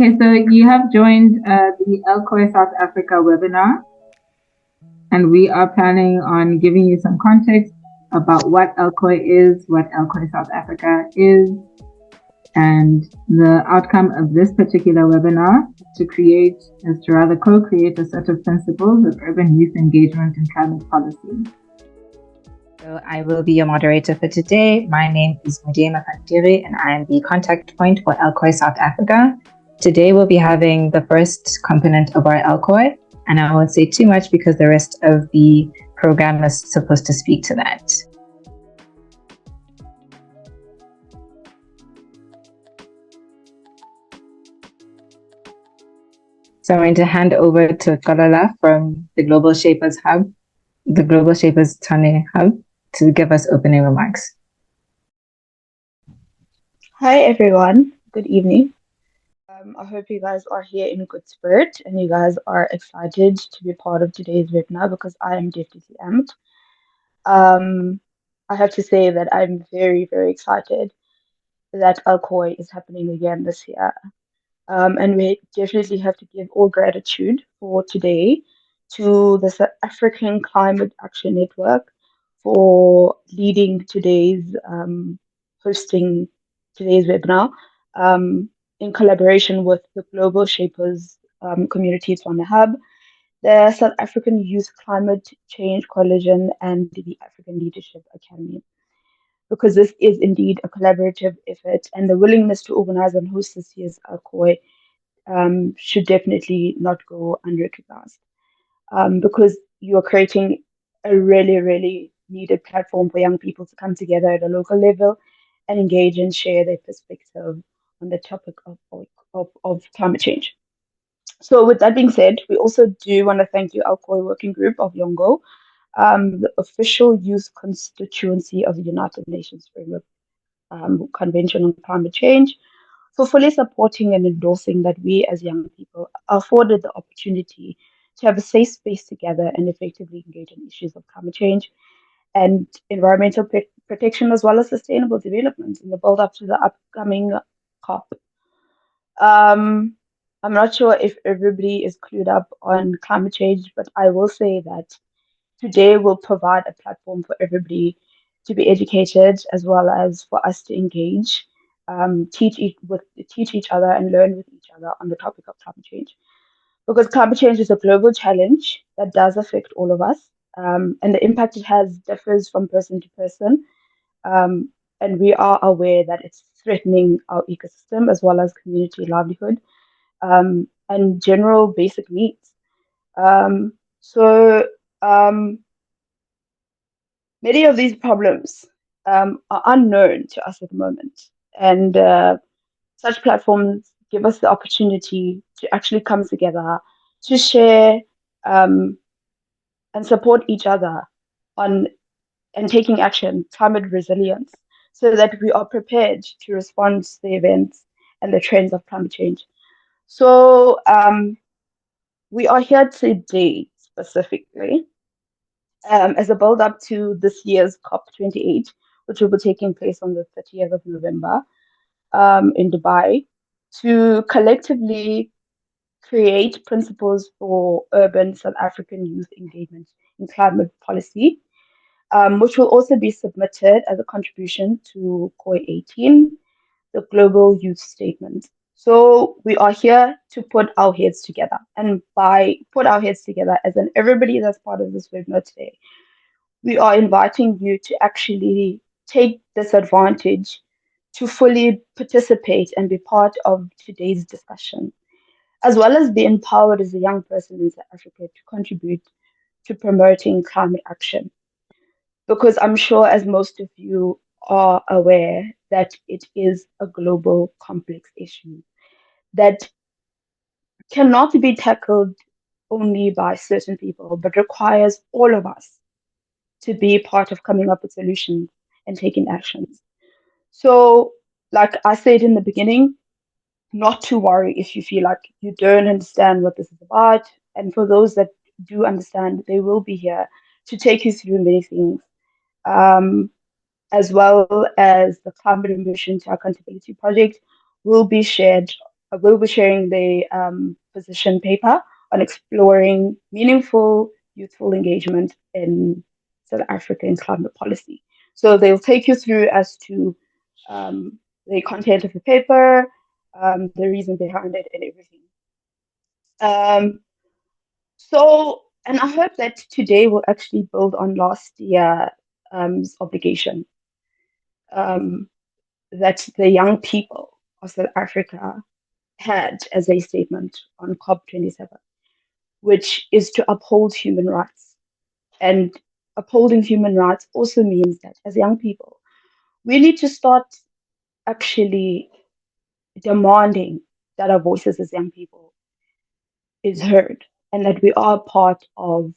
Okay, so you have joined the LCOY South Africa webinar, and we are planning on giving you some context about what LCOY is, what LCOY South Africa is, and the outcome of this particular webinar is to rather co-create a set of principles of urban youth engagement and climate policy. So I will be your moderator for today. My name is Mudema Fantiri, and I am the contact point for LCOY South Africa. Today we'll be having the first component of our LCOY, and I won't say too much because the rest of the program is supposed to speak to that. So I'm going to hand over to Kalala from the Global Shapers Hub, the Global Shapers Tshwane Hub, to give us opening remarks. Hi everyone, good evening. I hope you guys are here in good spirit and you guys are excited to be part of today's webinar because I am definitely amped. I have to say that I'm very, very excited that LCOY is happening again this year. And we definitely have to give all gratitude for today to the South African Climate Action Network for leading hosting today's webinar in collaboration with the Global Shapers Community Tshwane Hub, the South African Youth Climate Change Coalition, and the African Leadership Academy. Because this is indeed a collaborative effort, and the willingness to organize and host this year's LCOY should definitely not go unrecognized because you are creating a really, really needed platform for young people to come together at a local level and engage and share their perspective on the topic of climate change. So, with that being said, we also do want to thank you, LCOY Working Group of Yongo, the official youth constituency of the United Nations Framework Convention on Climate Change, for fully supporting and endorsing that we as young people are afforded the opportunity to have a safe space together and effectively engage in issues of climate change and environmental protection as well as sustainable development in the build up to the upcoming COP. I'm not sure if everybody is clued up on climate change, but I will say that today will provide a platform for everybody to be educated as well as for us to engage, teach each other and learn with each other on the topic of climate change. Because climate change is a global challenge that does affect all of us, and the impact it has differs from person to person. Um, and we are aware that it's threatening our ecosystem as well as community livelihood and general basic needs. So many of these problems are unknown to us at the moment, and such platforms give us the opportunity to actually come together to share and support each other on and taking action, climate resilience, so that we are prepared to respond to the events and the trends of climate change. So we are here today specifically as a build up to this year's COP28, which will be taking place on the 30th of November in Dubai, to collectively create principles for urban South African youth engagement in climate policy, which will also be submitted as a contribution to COI 18, the Global Youth Statement. So we are here to put our heads together. And by put our heads together, as in everybody that's part of this webinar today, we are inviting you to actually take this advantage to fully participate and be part of today's discussion, as well as be empowered as a young person in South Africa to contribute to promoting climate action. Because I'm sure, as most of you are aware, that it is a global complex issue that cannot be tackled only by certain people, but requires all of us to be part of coming up with solutions and taking actions. So, like I said in the beginning, not to worry if you feel like you don't understand what this is about. And for those that do understand, they will be here to take you through many things, um, as well as the Climate Ambition to Accountability Project will be shared will be sharing the position paper on exploring meaningful youthful engagement in South African climate policy. So they'll take you through as to the content of the paper, the reason behind it, and everything. Um, and I hope that today will actually build on last year's obligation, um, that the young people of South Africa had as a statement on COP27, which is to uphold human rights. And upholding human rights also means that as young people, we need to start actually demanding that our voices as young people is heard and that we are part of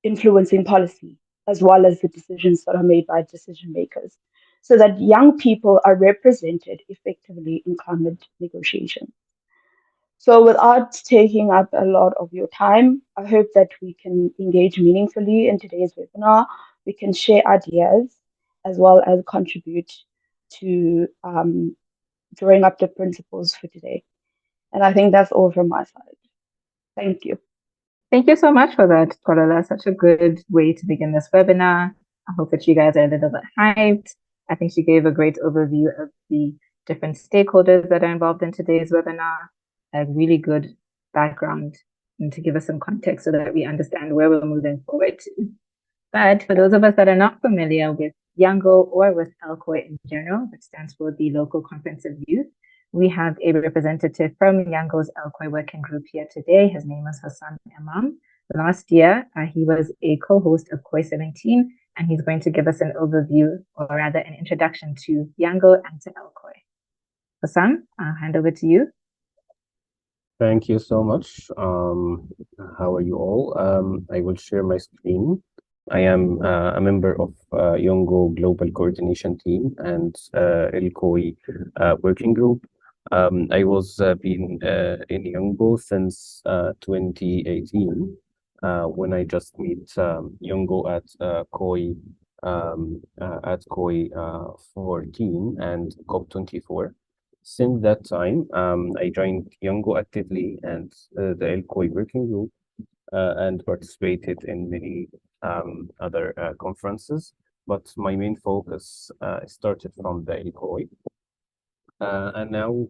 influencing policy as well as the decisions that are made by decision makers so that young people are represented effectively in climate negotiations. So, without taking up a lot of your time, I hope that we can engage meaningfully in today's webinar. We can share ideas as well as contribute to drawing up the principles for today. And I think that's all from my side. Thank you. Thank you so much for that, Kolola. Such a good way to begin this webinar. I hope that you guys are a little bit hyped. I think she gave a great overview of the different stakeholders that are involved in today's webinar, a really good background and to give us some context so that we understand where we're moving forward to. But for those of us that are not familiar with YOUNGO or with LCOY in general, which stands for the Local Conference of Youth, we have a representative from YOUNGO's LCOY working group here today. His name is Hassan Imam. Last year, he was a co-host of COY 17, and he's going to give us an overview, or rather an introduction to YOUNGO and to LCOY. Hassan, I'll hand over to you. Thank you so much. How are you all? I will share my screen. I am a member of YOUNGO Global Coordination Team and LCOY working group. I was been in YOUNGO since 2018 when I just meet YOUNGO at COY 14 and COP24. Since that time, I joined YOUNGO actively and the LCOY working group and participated in many other conferences. But my main focus started from the LCOY. And now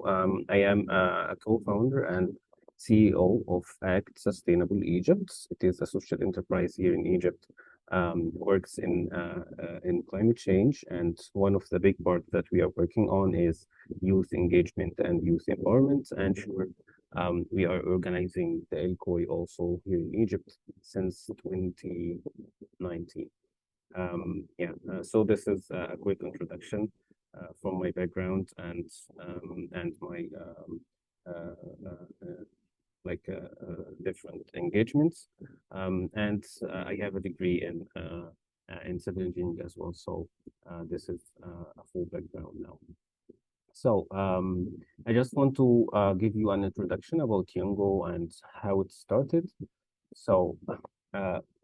I am a co-founder and CEO of ACT Sustainable Egypt. It is a social enterprise here in Egypt, works in climate change. And one of the big parts that we are working on is youth engagement and youth empowerment. And sure, we are organizing the LCOY also here in Egypt since 2019. So this is a quick introduction from my background and my different engagements. I have a degree in civil engineering as well. So this is a full background now. So I just want to give you an introduction about YOUNGO and how it started. So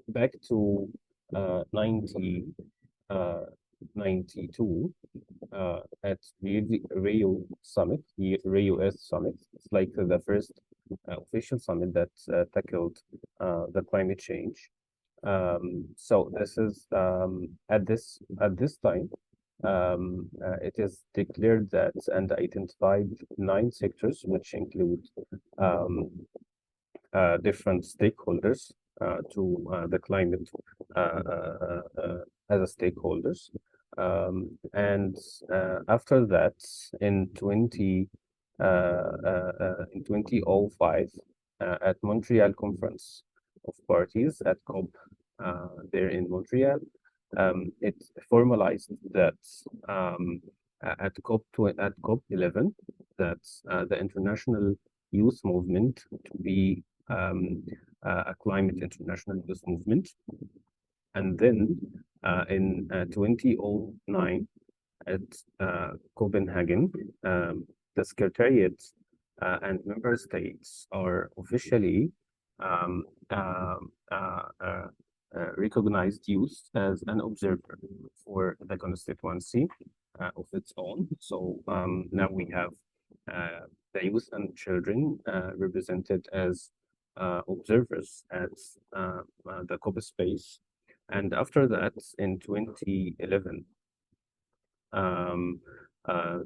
back to 1992 at the Rio Summit, the Rio Earth Summit. It's like the first official summit that tackled the climate change. So this is at this time. It is declared that and identified 9 sectors, which include different stakeholders to the climate as a stakeholders. After that, in 2005, at Montreal Conference of Parties at COP there in Montreal, it formalized that at COP11 that the international youth movement to be a climate international youth movement. And then in 2009 at Copenhagen, the Secretariat and member states are officially recognized youth as an observer for the constituency of its own. So now we have the youth and children represented as observers at the COP space. And after that, in 2011,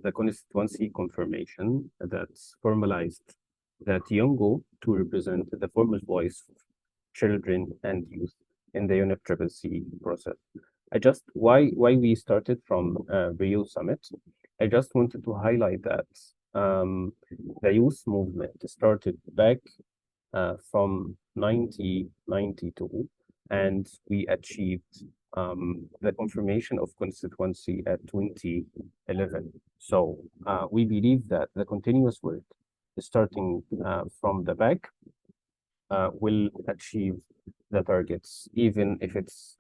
the constituency confirmation that formalized that Yongo to represent the formal voice of children and youth in the UNFCCC process. Why we started from Rio Summit. I just wanted to highlight that the youth movement started back from 1992, and we achieved the confirmation of constituency at 2011. So we believe that the continuous work starting from the back will achieve the targets, even if it's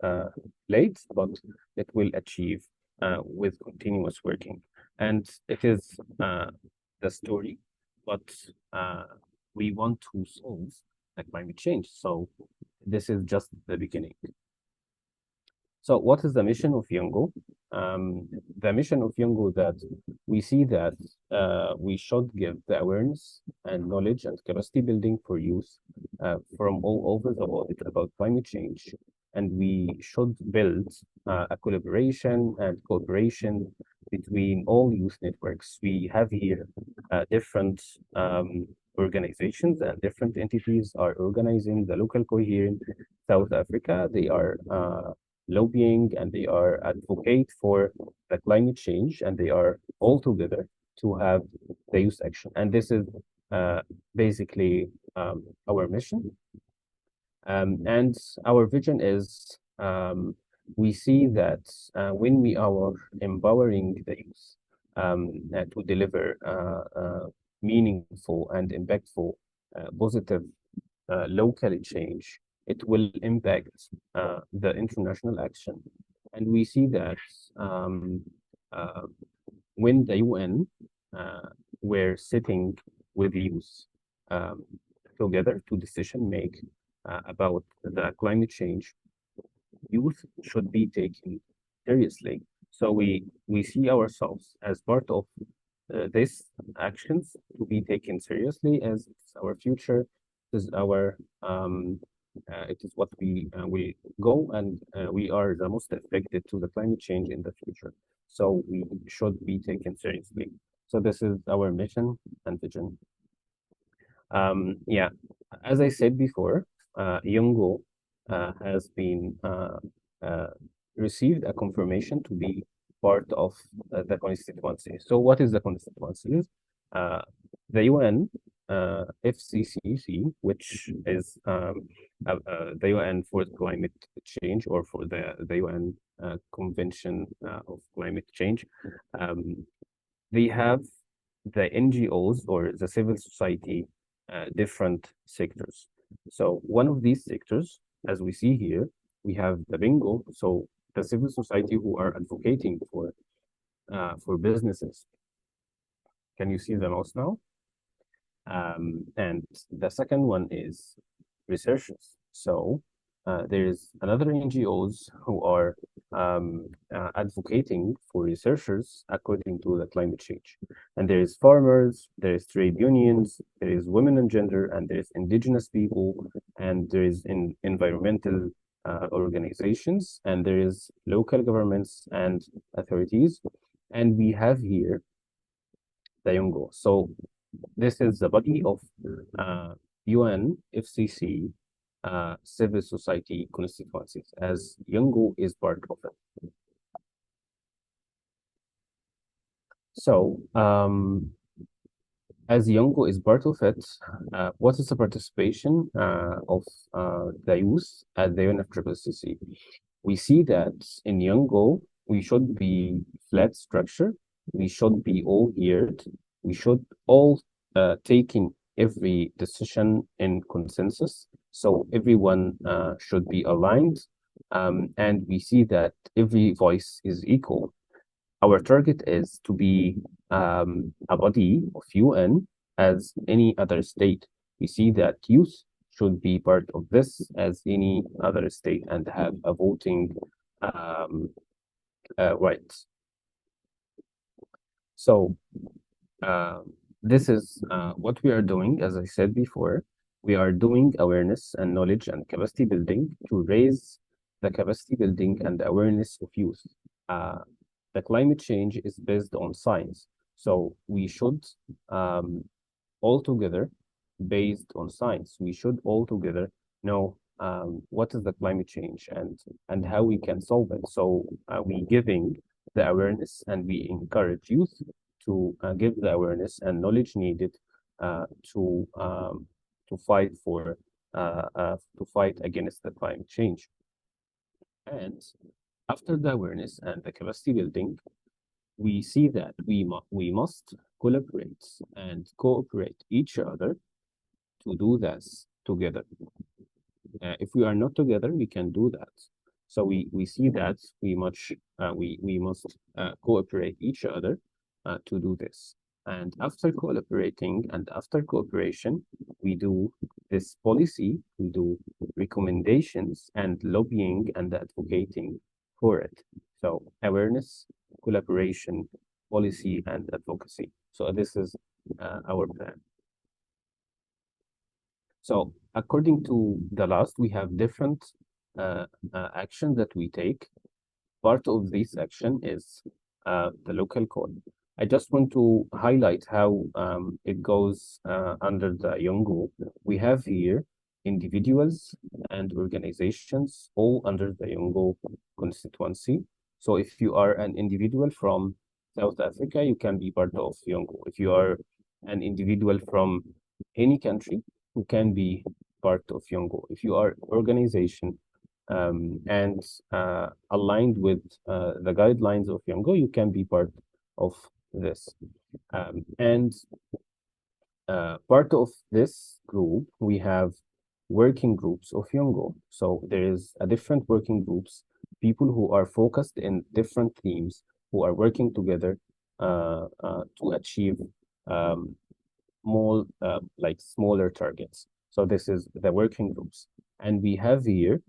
late, but it will achieve with continuous working. And it is the story, but we want to solve the climate change. So this is just the beginning. So what is the mission of Yongo? The mission of Yongo that we see that we should give the awareness and knowledge and capacity building for youth from all over the world about climate change. And we should build a collaboration and cooperation between all youth networks. We have here different organizations and different entities are organizing the LCOY here in South Africa. They are lobbying and they are advocate for the climate change, and they are all together to have the youth action. And this is basically our mission. And our vision is we see that when we are empowering the youth to deliver meaningful and impactful positive local change, it will impact the international action. And we see that when the UN were sitting with youth together to decision make about the climate change, youth should be taken seriously. So we see ourselves as part of these actions to be taken seriously, as it's our future, is our it is what we will go, and we are the most affected to the climate change in the future. So we should be taken seriously. So this is our mission and vision. Yeah, as I said before, Yongo has been received a confirmation to be part of the constituency. So what is the constituency? The UN FCCC, which is the UN for climate change, or for the UN Convention of Climate Change, they have the NGOs or the civil society different sectors. So one of these sectors, as we see here, we have the bingo, so the civil society who are advocating for businesses. Can you see the mouse now? And the second one is researchers. So there is another NGOs who are advocating for researchers according to the climate change. And there is farmers, there is trade unions, there is women and gender, and there is indigenous people, and there is environmental organizations, and there is local governments and authorities. And we have here the Yongo. So this is the body of UN FCC civil society constituencies, as Yongo is part of it. So as Yongo is part of it, what is the participation of the youth at the UNFCCC? We see that in Yongo, we should be flat structure, we should be all heard, we should all taking every decision in consensus. So everyone should be aligned, and we see that every voice is equal. Our target is to be a body of UN as any other state. We see that youth should be part of this as any other state and have a voting rights. So this is what we are doing. As I said before, we are doing awareness and knowledge and capacity building to raise the capacity building and the awareness of youth. Uh, the climate change is based on science, so we should um, all together, based on science, we should all together know what is the climate change and how we can solve it. So we giving the awareness and we encourage youth to give the awareness and knowledge needed uh, to um, to fight for to fight against the climate change. And after the awareness and the capacity building, we see that we must collaborate and cooperate each other to do this together. If we are not together, we can do that. So we see that we must cooperate each other to do this. And after collaborating and after cooperation, we do this policy, we do recommendations and lobbying and advocating for it. So awareness, collaboration, policy, and advocacy. So this is our plan. So according to the last, we have different actions that we take. Part of this action is the local code. I just want to highlight how it goes under the Yongo. We have here individuals and organizations all under the Yongo constituency. So if you are an individual from South Africa, you can be part of Yongo. If you are an individual from any country, you can be part of Yongo. If you are organization and aligned with the guidelines of Yongo, you can be part of this. And part of this group, we have working groups of Yongo. So there is a different working groups, people who are focused in different themes, who are working together to achieve more like smaller targets. So this is the working groups. And we have here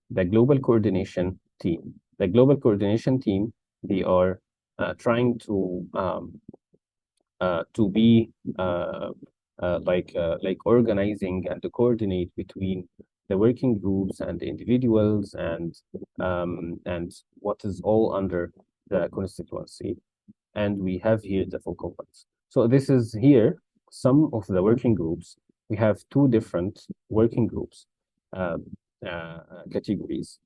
the global coordination team. The global coordination team, they are trying to be like organizing and to coordinate between the working groups and the individuals and what is all under the constituency. And we have here the focal points. So this is here some of the working groups. We have two different working groups categories.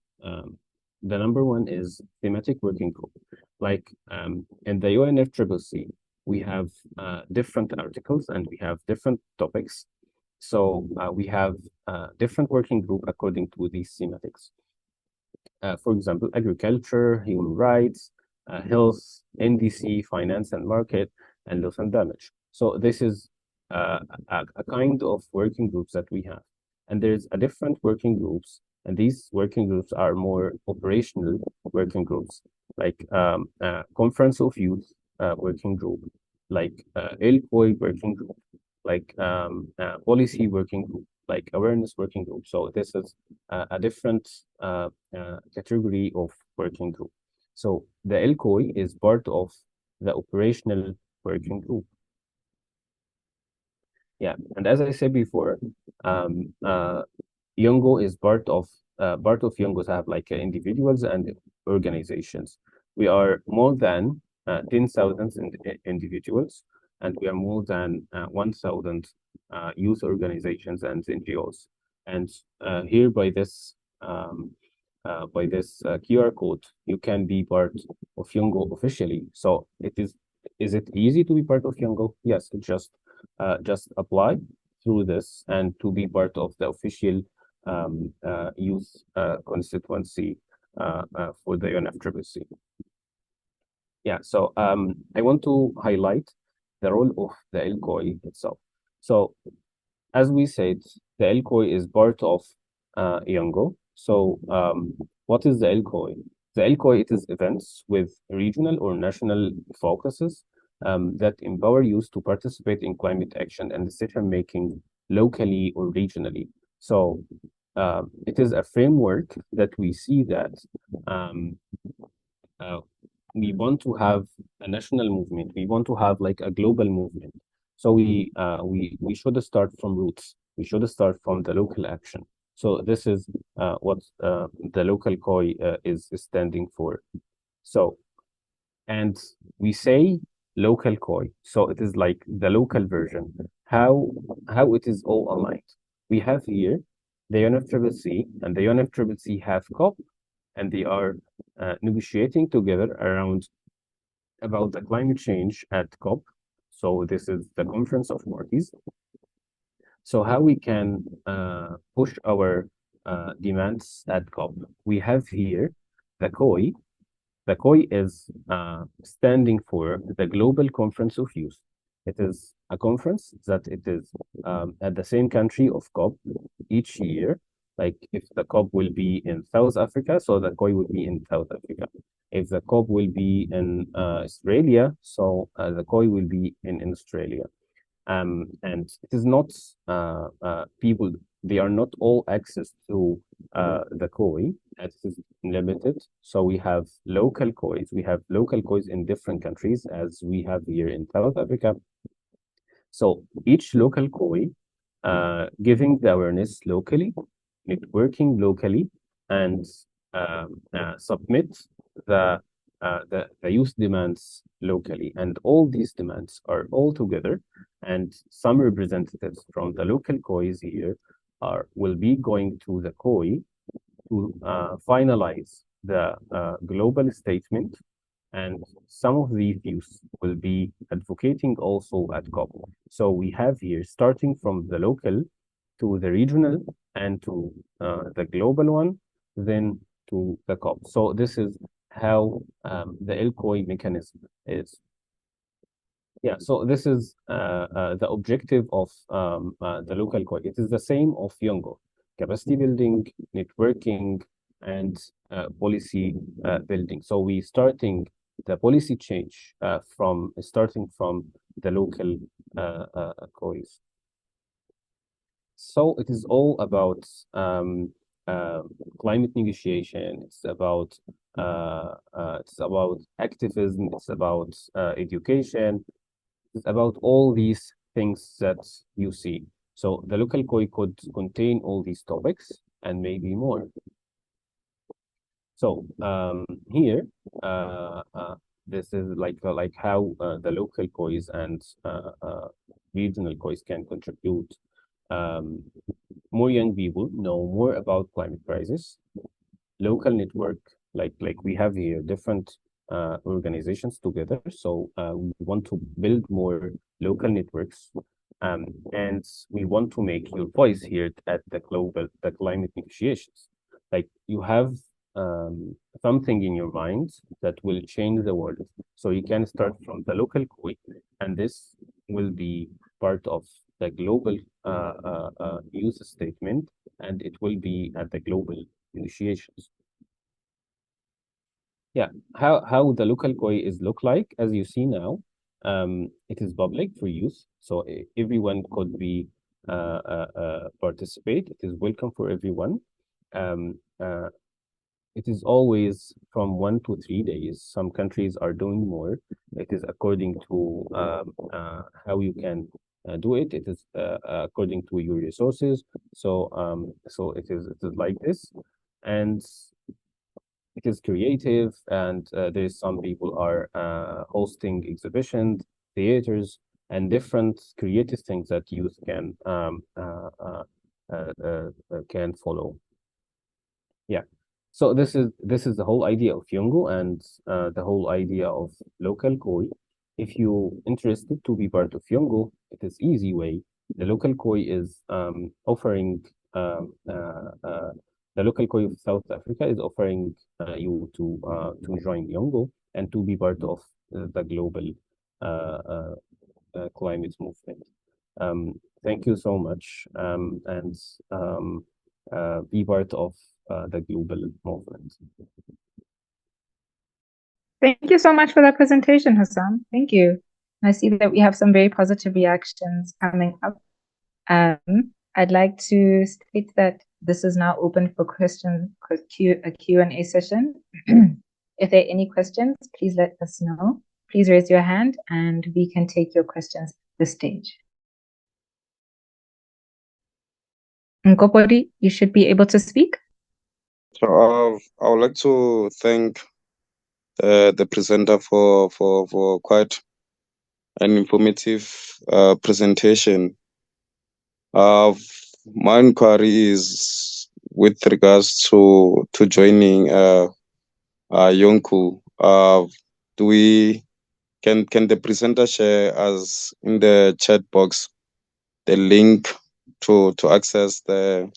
The number one is thematic working group. Like in the UNFCCC, we have different articles and we have different topics. So we have different working group according to these thematics. For example, agriculture, human rights, health, NDC, finance and market, and loss and damage. So this is a kind of working groups that we have. And there's a different working groups, and these working groups are more operational working groups, like Conference of Youth working group, like LCOY working group, like policy working group, like awareness working group. So this is a different category of working group. So the LCOY is part of the operational working group. Yeah, and as I said before, Yongo is part of Yongos have like individuals and organizations. We are more than 10,000 individuals, and we are more than 1,000 youth organizations and NGOs. And here by this QR code, you can be part of Yongo officially. So is it easy to be part of Yongo? Yes, just apply through this and to be part of the official youth constituency for the UNFCCC. Yeah, so I want to highlight the role of the LCOY itself. So as we said, the LCOY is part of Yongo. So what is the LCOY? The LCOY, it is events with regional or national focuses that empower youth to participate in climate action and decision making locally or regionally. So it is a framework that we see that we want to have a national movement. We want to have like a global movement. So we should start from roots. We should start from the local action. So this is what the local COI is standing for. So, and we say local COI. So it is like the local version. How it is all aligned. We have here the UNFCCC, and the UNFCCC have COP, and they are negotiating together around about the climate change at COP. So this is the conference of parties. So how we can push our demands at COP? We have here the COI. The COI is standing for the Global Conference of Youth. It is a conference that it is at the same country of COP each year. Like if the COP will be in South Africa, so the COI will be in South Africa. If the COP will be in Australia, so the COI will be in Australia. And it is not people, they are not all access to the COI. It is limited. So we have local COIs. We have local COIs in different countries, as we have here in South Africa. So each local COI giving the awareness locally, networking locally, and submit the youth demands locally. And all these demands are all together, and some representatives from the local COIs here will be going to the COI to finalize the global statement, and some of these youth will be advocating also at COP. So we have here, starting from the local to the regional and to the global one, then to the COP. So this is how the LCOY mechanism is. Yeah, so this is the objective of the local COI. It is the same of Yongo: capacity building, networking, and policy building. So we starting the policy change starting from the local COIs. So it is all about climate negotiation. It's about activism. It's about education. It's about all these things that you see. So the local COI could contain all these topics and maybe more. So here, this is like how the local COIs and regional COIs can contribute. More young people know more about climate crisis. Local network, like we have here, different organizations together. So we want to build more local networks, and we want to make your voice heard at the climate negotiations. Like you have something in your mind that will change the world. So you can start from the local COI, and this will be part of the global youth statement, and it will be at the global negotiations. Yeah, how the local COI is look like, as you see now, it is public for use, so everyone could be participate. It is welcome for everyone. It is always from 1 to 3 days. Some countries are doing more. It is according to how you can do it. It is according to your resources. So so it is like this, and it is creative, and there's some people are hosting exhibitions, theaters, and different creative things that youth can follow. Yeah. So this is the whole idea of Yongo and the whole idea of local COI. If you're interested to be part of Yongo, it is easy way. The local COI is offering the local COI of South Africa is offering you to join Yongo and to be part of the global climate movement. Thank you so much, and be part of the global movement. Thank you so much for that presentation, Hassan. Thank you. I see that we have some very positive reactions coming up. I'd like to state that this is now open for questions, a Q&A session. If there are any questions, please let us know. Please raise your hand and we can take your questions the stage. Nkopodi, you should be able to speak. So I would like to thank the presenter for quite an informative presentation. My inquiry is with regards to joining Yonku. Can the presenter share us in the chat box the link to access the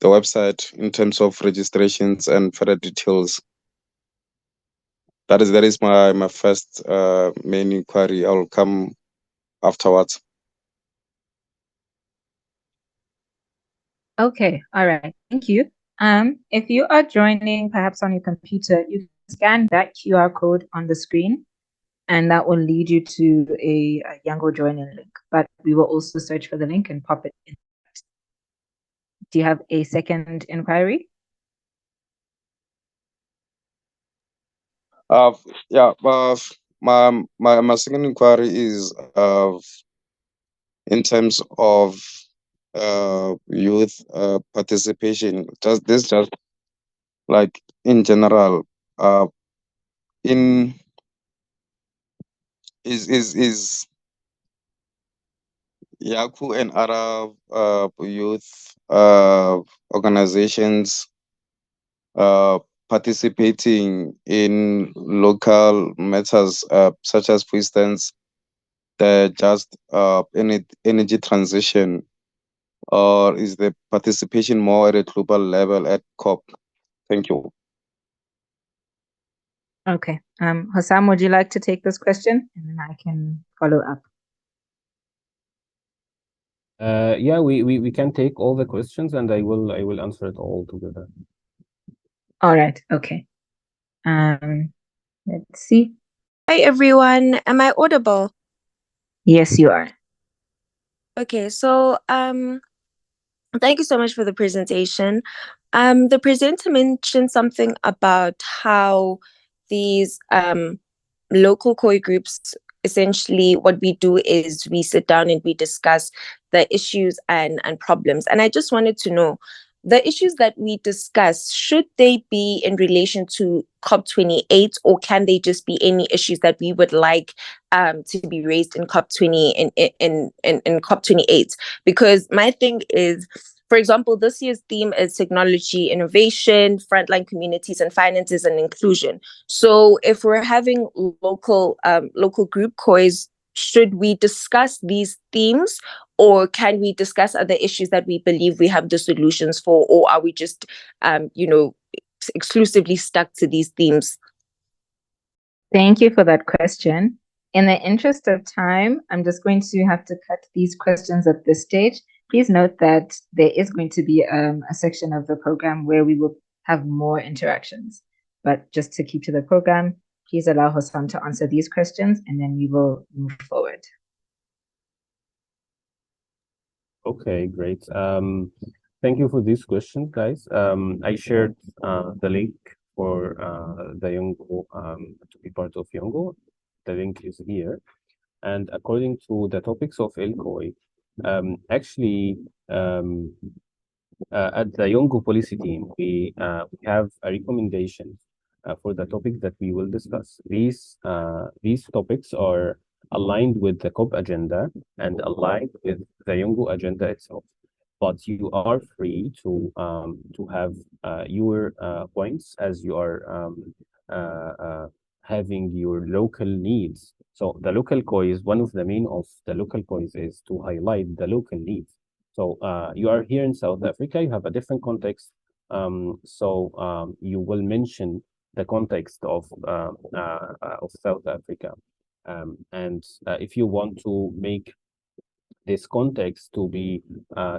website in terms of registrations and further details? That is my first main inquiry. I will come afterwards. Okay, all right, thank you. If you are joining perhaps on your computer, you can scan that QR code on the screen, and that will lead you to a Yango join-in link. But we will also search for the link and pop it in. Do you have a second inquiry? Yeah, my second inquiry is in terms of youth participation. Just like in general, in is Yaku and other youth organizations participating in local matters, such as, for instance, the just energy transition, or is the participation more at a global level at COP? Thank you. Okay. Hossam, would you like to take this question, and then I can follow up? Yeah, we can take all the questions, and I will answer it all together. All right. Okay. Let's see. Hi everyone, am I audible? Yes, you are. Okay, so thank you so much for the presentation. The presenter mentioned something about how these local COI groups, essentially what we do is we sit down and we discuss the issues and problems. And I just wanted to know, the issues that we discuss, should they be in relation to COP28, or can they just be any issues that we would like to be raised in COP20 in COP28? Because my thing is, for example, this year's theme is technology, innovation, frontline communities, and finances and inclusion. So if we're having local group COIs, should we discuss these themes, or can we discuss other issues that we believe we have the solutions for, or are we just exclusively stuck to these themes? Thank you for that question. In the interest of time, I'm just going to have to cut these questions at this stage. Please note that there is going to be a section of the program where we will have more interactions. But just to keep to the program, please allow Hossam to answer these questions, and then we will move forward. Okay, great. Thank you for these questions, guys. I shared the link for the Yongo to be part of Yongo. The link is here. And according to the topics of LCOY, actually, at the Yongo policy team, we have a recommendation for the topic that we will discuss. These topics are aligned with the COP agenda and aligned with the Yongo agenda itself. But you are free to have your points as you are having your local needs. So the local COI is one of the main of the local COIs is to highlight the local needs. So you are here in South Africa, you have a different context. You will mention the context of South Africa. And if you want to make this context to be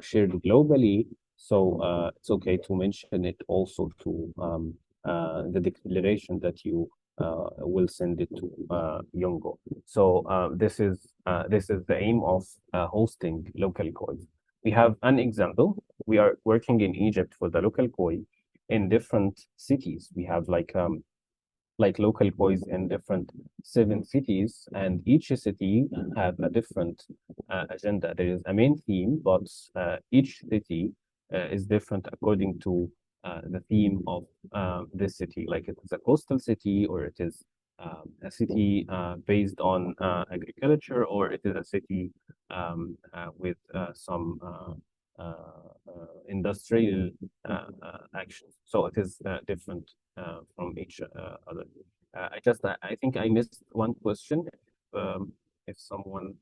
shared globally, so it's okay to mention it also to the declaration that you will send it to Yongo. So this is the aim of hosting local COI. We have an example. We are working in Egypt for the local COI in different cities. We have like like local COYs in different 7 cities, and each city have a different agenda. There is a main theme, but each city is different according to the theme of this city. Like it is a coastal city, or it is a city based on agriculture, or it is a city with some industrial actions. So it is different from each other. I think I missed one question. If someone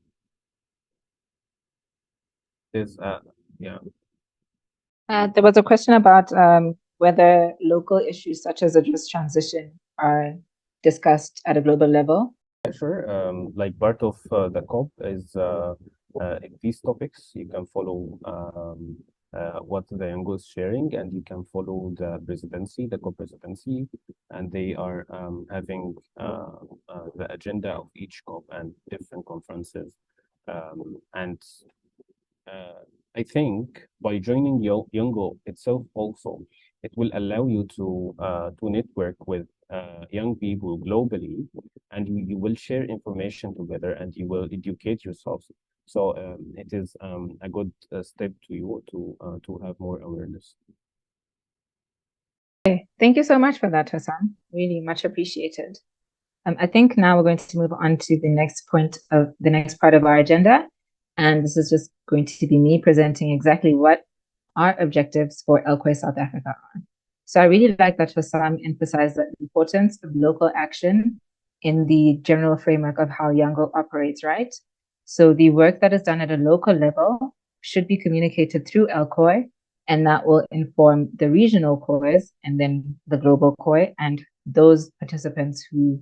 is, yeah. There was a question about whether local issues such as a just transition are discussed at a global level. Sure. Like part of the COP is these topics. You can follow what the Yango is sharing, and you can follow the presidency, the COP presidency, and they are having the agenda of each COP and different conferences. And I think by joining Yango itself also, it will allow you to network with young people globally, and you will share information together, and you will educate yourselves. So it is a good step to you to have more awareness. Okay, thank you so much for that, Hassan. Really much appreciated. I think now we're going to move on to the next part of our agenda, and this is just going to be me presenting exactly what our objectives for LCOY South Africa are. So I really like that Hassan emphasized the importance of local action in the general framework of how Yango operates, right? So the work that is done at a local level should be communicated through LCOY, and that will inform the regional COYs and then the global COY, and those participants who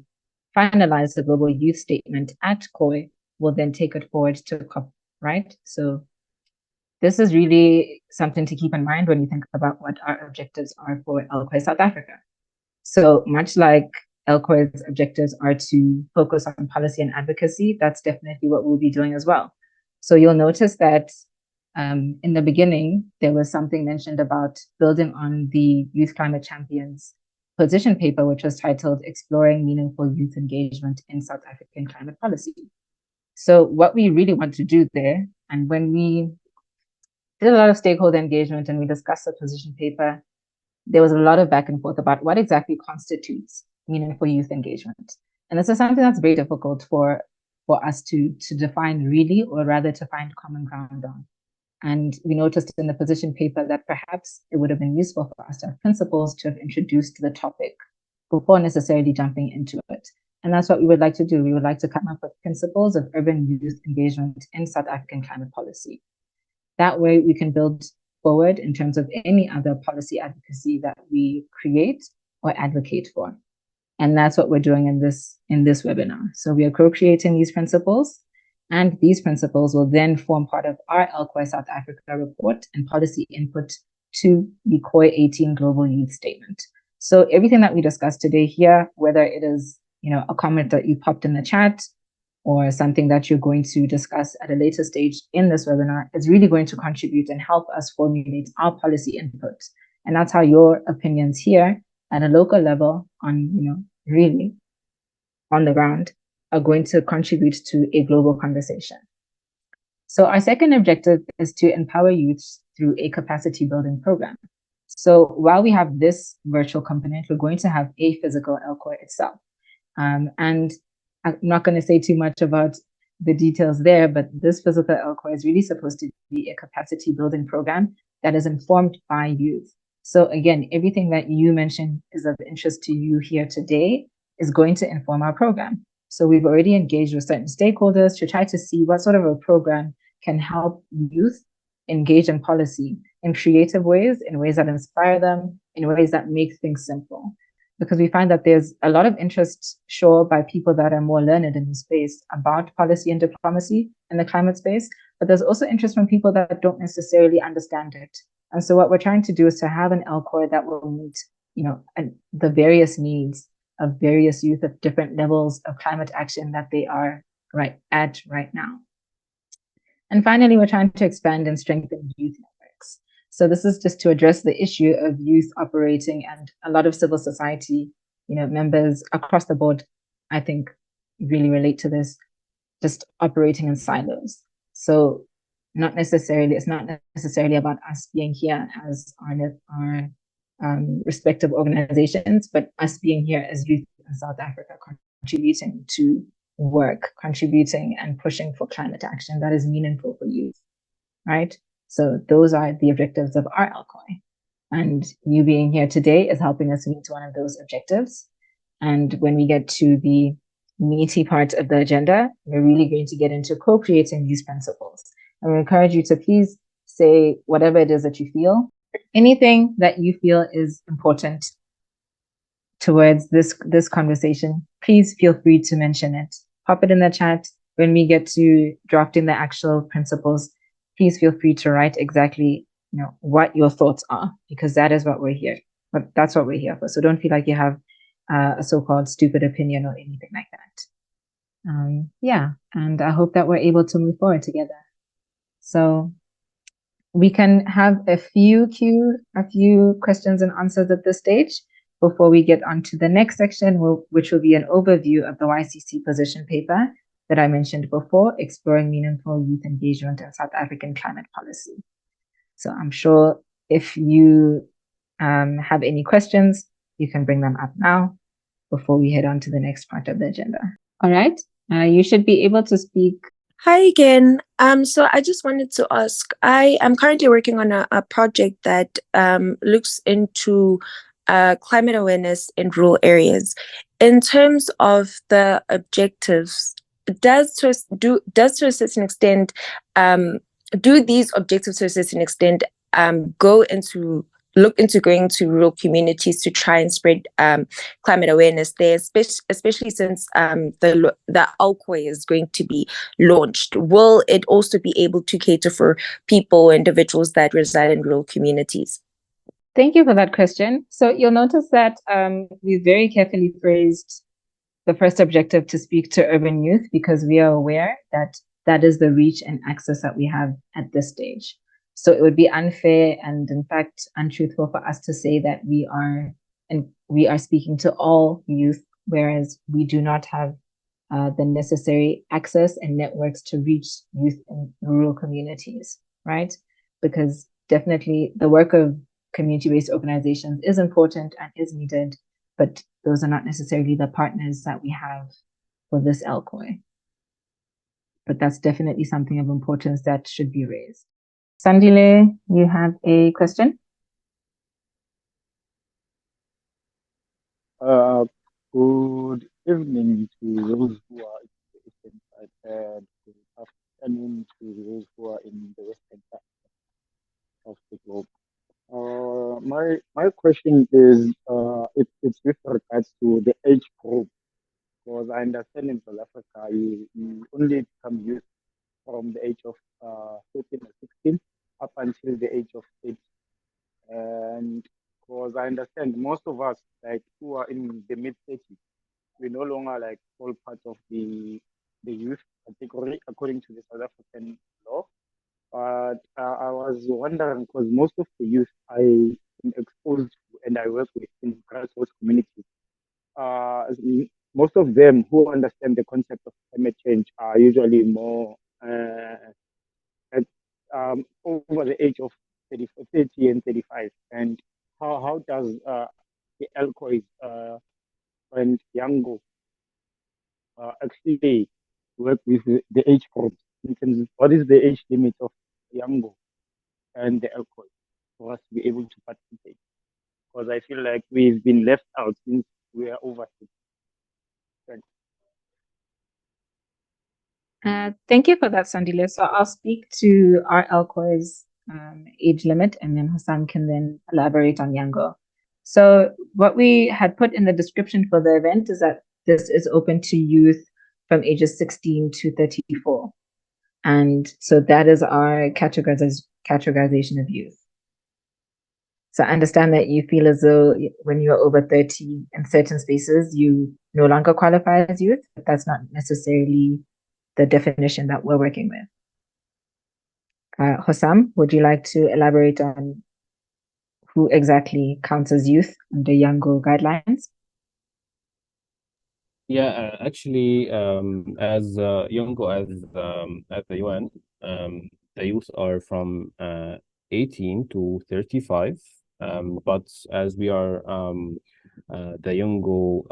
finalize the global youth statement at COY will then take it forward to COP, right? So this is really something to keep in mind when you think about what our objectives are for LCOY South Africa. So much like LCOY's objectives are to focus on policy and advocacy, that's definitely what we'll be doing as well. So you'll notice that in the beginning, there was something mentioned about building on the Youth Climate Champions position paper, which was titled Exploring Meaningful Youth Engagement in South African Climate Policy. So what we really want to do there, and when we did a lot of stakeholder engagement and we discussed the position paper, there was a lot of back and forth about what exactly constitutes meaningful youth engagement. And this is something that's very difficult for us to define really, or rather to find common ground on. And we noticed in the position paper that perhaps it would have been useful for us to have principles to have introduced the topic before necessarily jumping into it. And that's what we would like to do. We would like to come up with principles of urban youth engagement in South African climate policy. That way we can build forward in terms of any other policy advocacy that we create or advocate for. And that's what we're doing in this webinar. So we are co-creating these principles, and these principles will then form part of our LCOY South Africa report and policy input to the COY 18 Global Youth Statement. So everything that we discussed today here, whether it is a comment that you popped in the chat or something that you're going to discuss at a later stage in this webinar, is really going to contribute and help us formulate our policy input. And that's how your opinions here at a local level on, really on the ground are going to contribute to a global conversation. So our second objective is to empower youth through a capacity building program. So while we have this virtual component, we're going to have a physical LCOY itself. And I'm not going to say too much about the details there, but this physical LCOY is really supposed to be a capacity building program that is informed by youth. So again, everything that you mentioned is of interest to you here today is going to inform our program. So we've already engaged with certain stakeholders to try to see what sort of a program can help youth engage in policy in creative ways, in ways that inspire them, in ways that make things simple. Because we find that there's a lot of interest shown by people that are more learned in the space about policy and diplomacy in the climate space, but there's also interest from people that don't necessarily understand it. And so what we're trying to do is to have an LCOY that will meet, the various needs of various youth at different levels of climate action that they are right now. And finally, we're trying to expand and strengthen youth networks. So this is just to address the issue of youth operating and a lot of civil society, members across the board, I think, really relate to this, just operating in silos. So it's not necessarily about us being here as our respective organizations, but us being here as youth in South Africa, contributing to work, contributing and pushing for climate action that is meaningful for youth, right? So those are the objectives of our LCOY. And you being here today is helping us meet one of those objectives. And when we get to the meaty part of the agenda, we're really going to get into co-creating these principles. And we encourage you to please say whatever it is that you feel, anything that you feel is important towards this conversation, please feel free to mention it. Pop it in the chat. When we get to drafting the actual principles, please feel free to write exactly what your thoughts are, because that is what we're here. But that's what we're here for. So don't feel like you have a so-called stupid opinion or anything like that. Yeah, and I hope that we're able to move forward together. So we can have a few questions and answers at this stage before we get on to the next section, which will be an overview of the YCC position paper that I mentioned before, exploring meaningful youth engagement in South African climate policy. So I'm sure if you have any questions, you can bring them up now before we head on to the next part of the agenda. All right, you should be able to speak. Hi again. So I just wanted to ask, I am currently working on a project that looks into climate awareness in rural areas. In terms of the objectives, does to a certain extent, do these objectives to a certain extent look into going to rural communities to try and spread climate awareness there, especially since the LCOY is going to be launched? Will it also be able to cater for people, individuals that reside in rural communities? Thank you for that question. So you'll notice that we very carefully phrased the first objective to speak to urban youth, because we are aware that that is the reach and access that we have at this stage. So it would be unfair and, in fact, untruthful for us to say that we are speaking to all youth, whereas we do not have the necessary access and networks to reach youth in rural communities, right? Because definitely the work of community-based organizations is important and is needed, but those are not necessarily the partners that we have for this LCOY. But that's definitely something of importance that should be raised. Sandile, you have a question? Good evening to those who are in the eastern side, and good afternoon to those who are in the western side of the globe. My question is it's with regards to the age group, because I understand in South Africa you only become youth from the age of 13 or 16 up until the age of 8. And because I understand most of us, like, who are in the mid 30s, we no longer like all part of the youth category according to the South African law. But I was wondering, because most of the youth I am exposed to and I work with in grassroots communities, most of them who understand the concept of climate change are usually more at, over the age of 30 and 35. And how does the LCOY and Yango actually work with the age groups in terms of what is the age limit of Yango and the LCOY for us to be able to participate? Because I feel like we've been left out since we are over 60. Thanks. Thank you for that, Sandile. So I'll speak to our LCOY's age limit, and then Hassan can then elaborate on Yango. So what we had put in the description for the event is that this is open to youth from ages 16 to 34. And so that is our categorization of youth. So I understand that you feel as though when you're over 30 in certain spaces, you no longer qualify as youth, but that's not necessarily the definition that we're working with. Hossam, would you like to elaborate on who exactly counts as youth under Yango guidelines? Actually, as Yongo as the UN, the youth are from 18 to 35. But as we are the Yongo,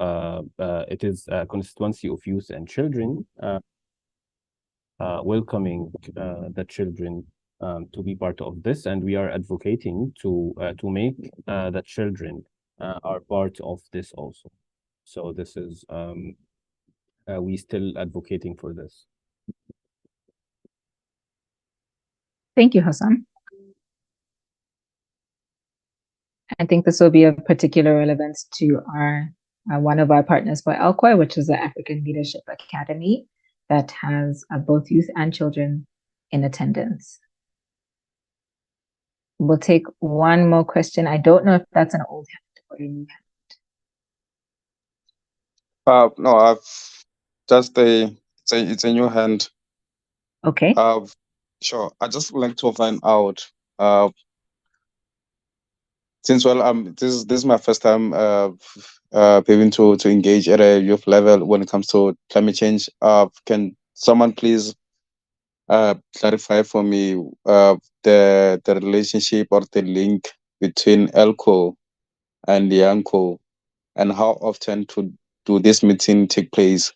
it is a constituency of youth and children, welcoming the children to be part of this, and we are advocating to make the children are part of this also. So this is we still advocating for this. Thank you, Hassan. I think this will be of particular relevance to our one of our partners for LCOY, which is the African Leadership Academy, that has both youth and children in attendance. We'll take one more question. I don't know if that's an old hand or a new hand. No, I've just it's a new hand. Okay. Sure. I just would like to find out. Since this is my first time having to engage at a youth level when it comes to climate change. Can someone please clarify for me the relationship or the link between LCOY and YANCO, and how often do this meeting take place?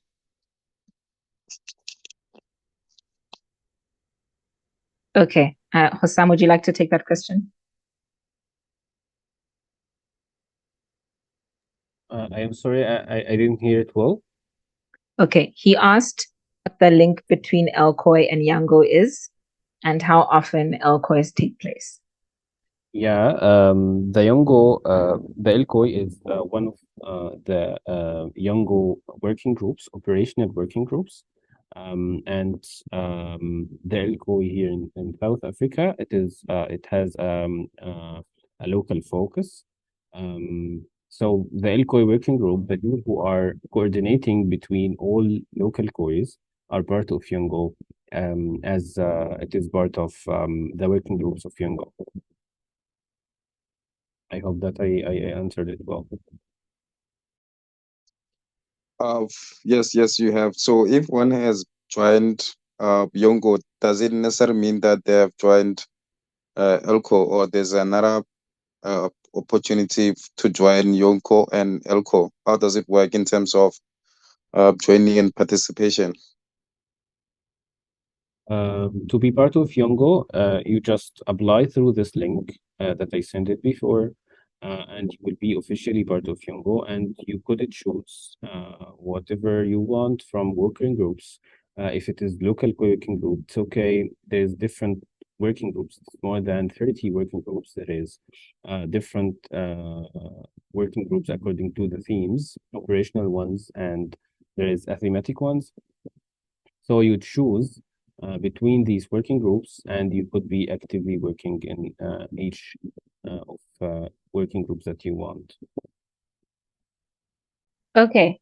Okay. Hossam, would you like to take that question? I am sorry, I didn't hear it well. Okay. He asked what the link between LCOY and Yango is and how often LCOYs take place. Yeah, the LCOY is one of the Yongo working groups, operational working groups. And the LCOY here in South Africa, it has a local focus. So the LCOY working group, the people who are coordinating between all local COYs are part of Yongo, as it is part of the working groups of Yongo. I hope that I answered it well. Yes, you have. So if one has joined Yongo, does it necessarily mean that they have joined LCO, or there's another opportunity to join Yonko and LCO? How does it work in terms of joining and participation? To be part of Yongo, you just apply through this link that I sent it before, and you will be officially part of Yongo, and you could choose whatever you want from working groups. If it is local working group, it's okay. There's different working groups, more than 30 working groups. There is different working groups according to the themes, operational ones, and there is a thematic ones. So you choose between these working groups, and you could be actively working in each of working groups that you want. Okay,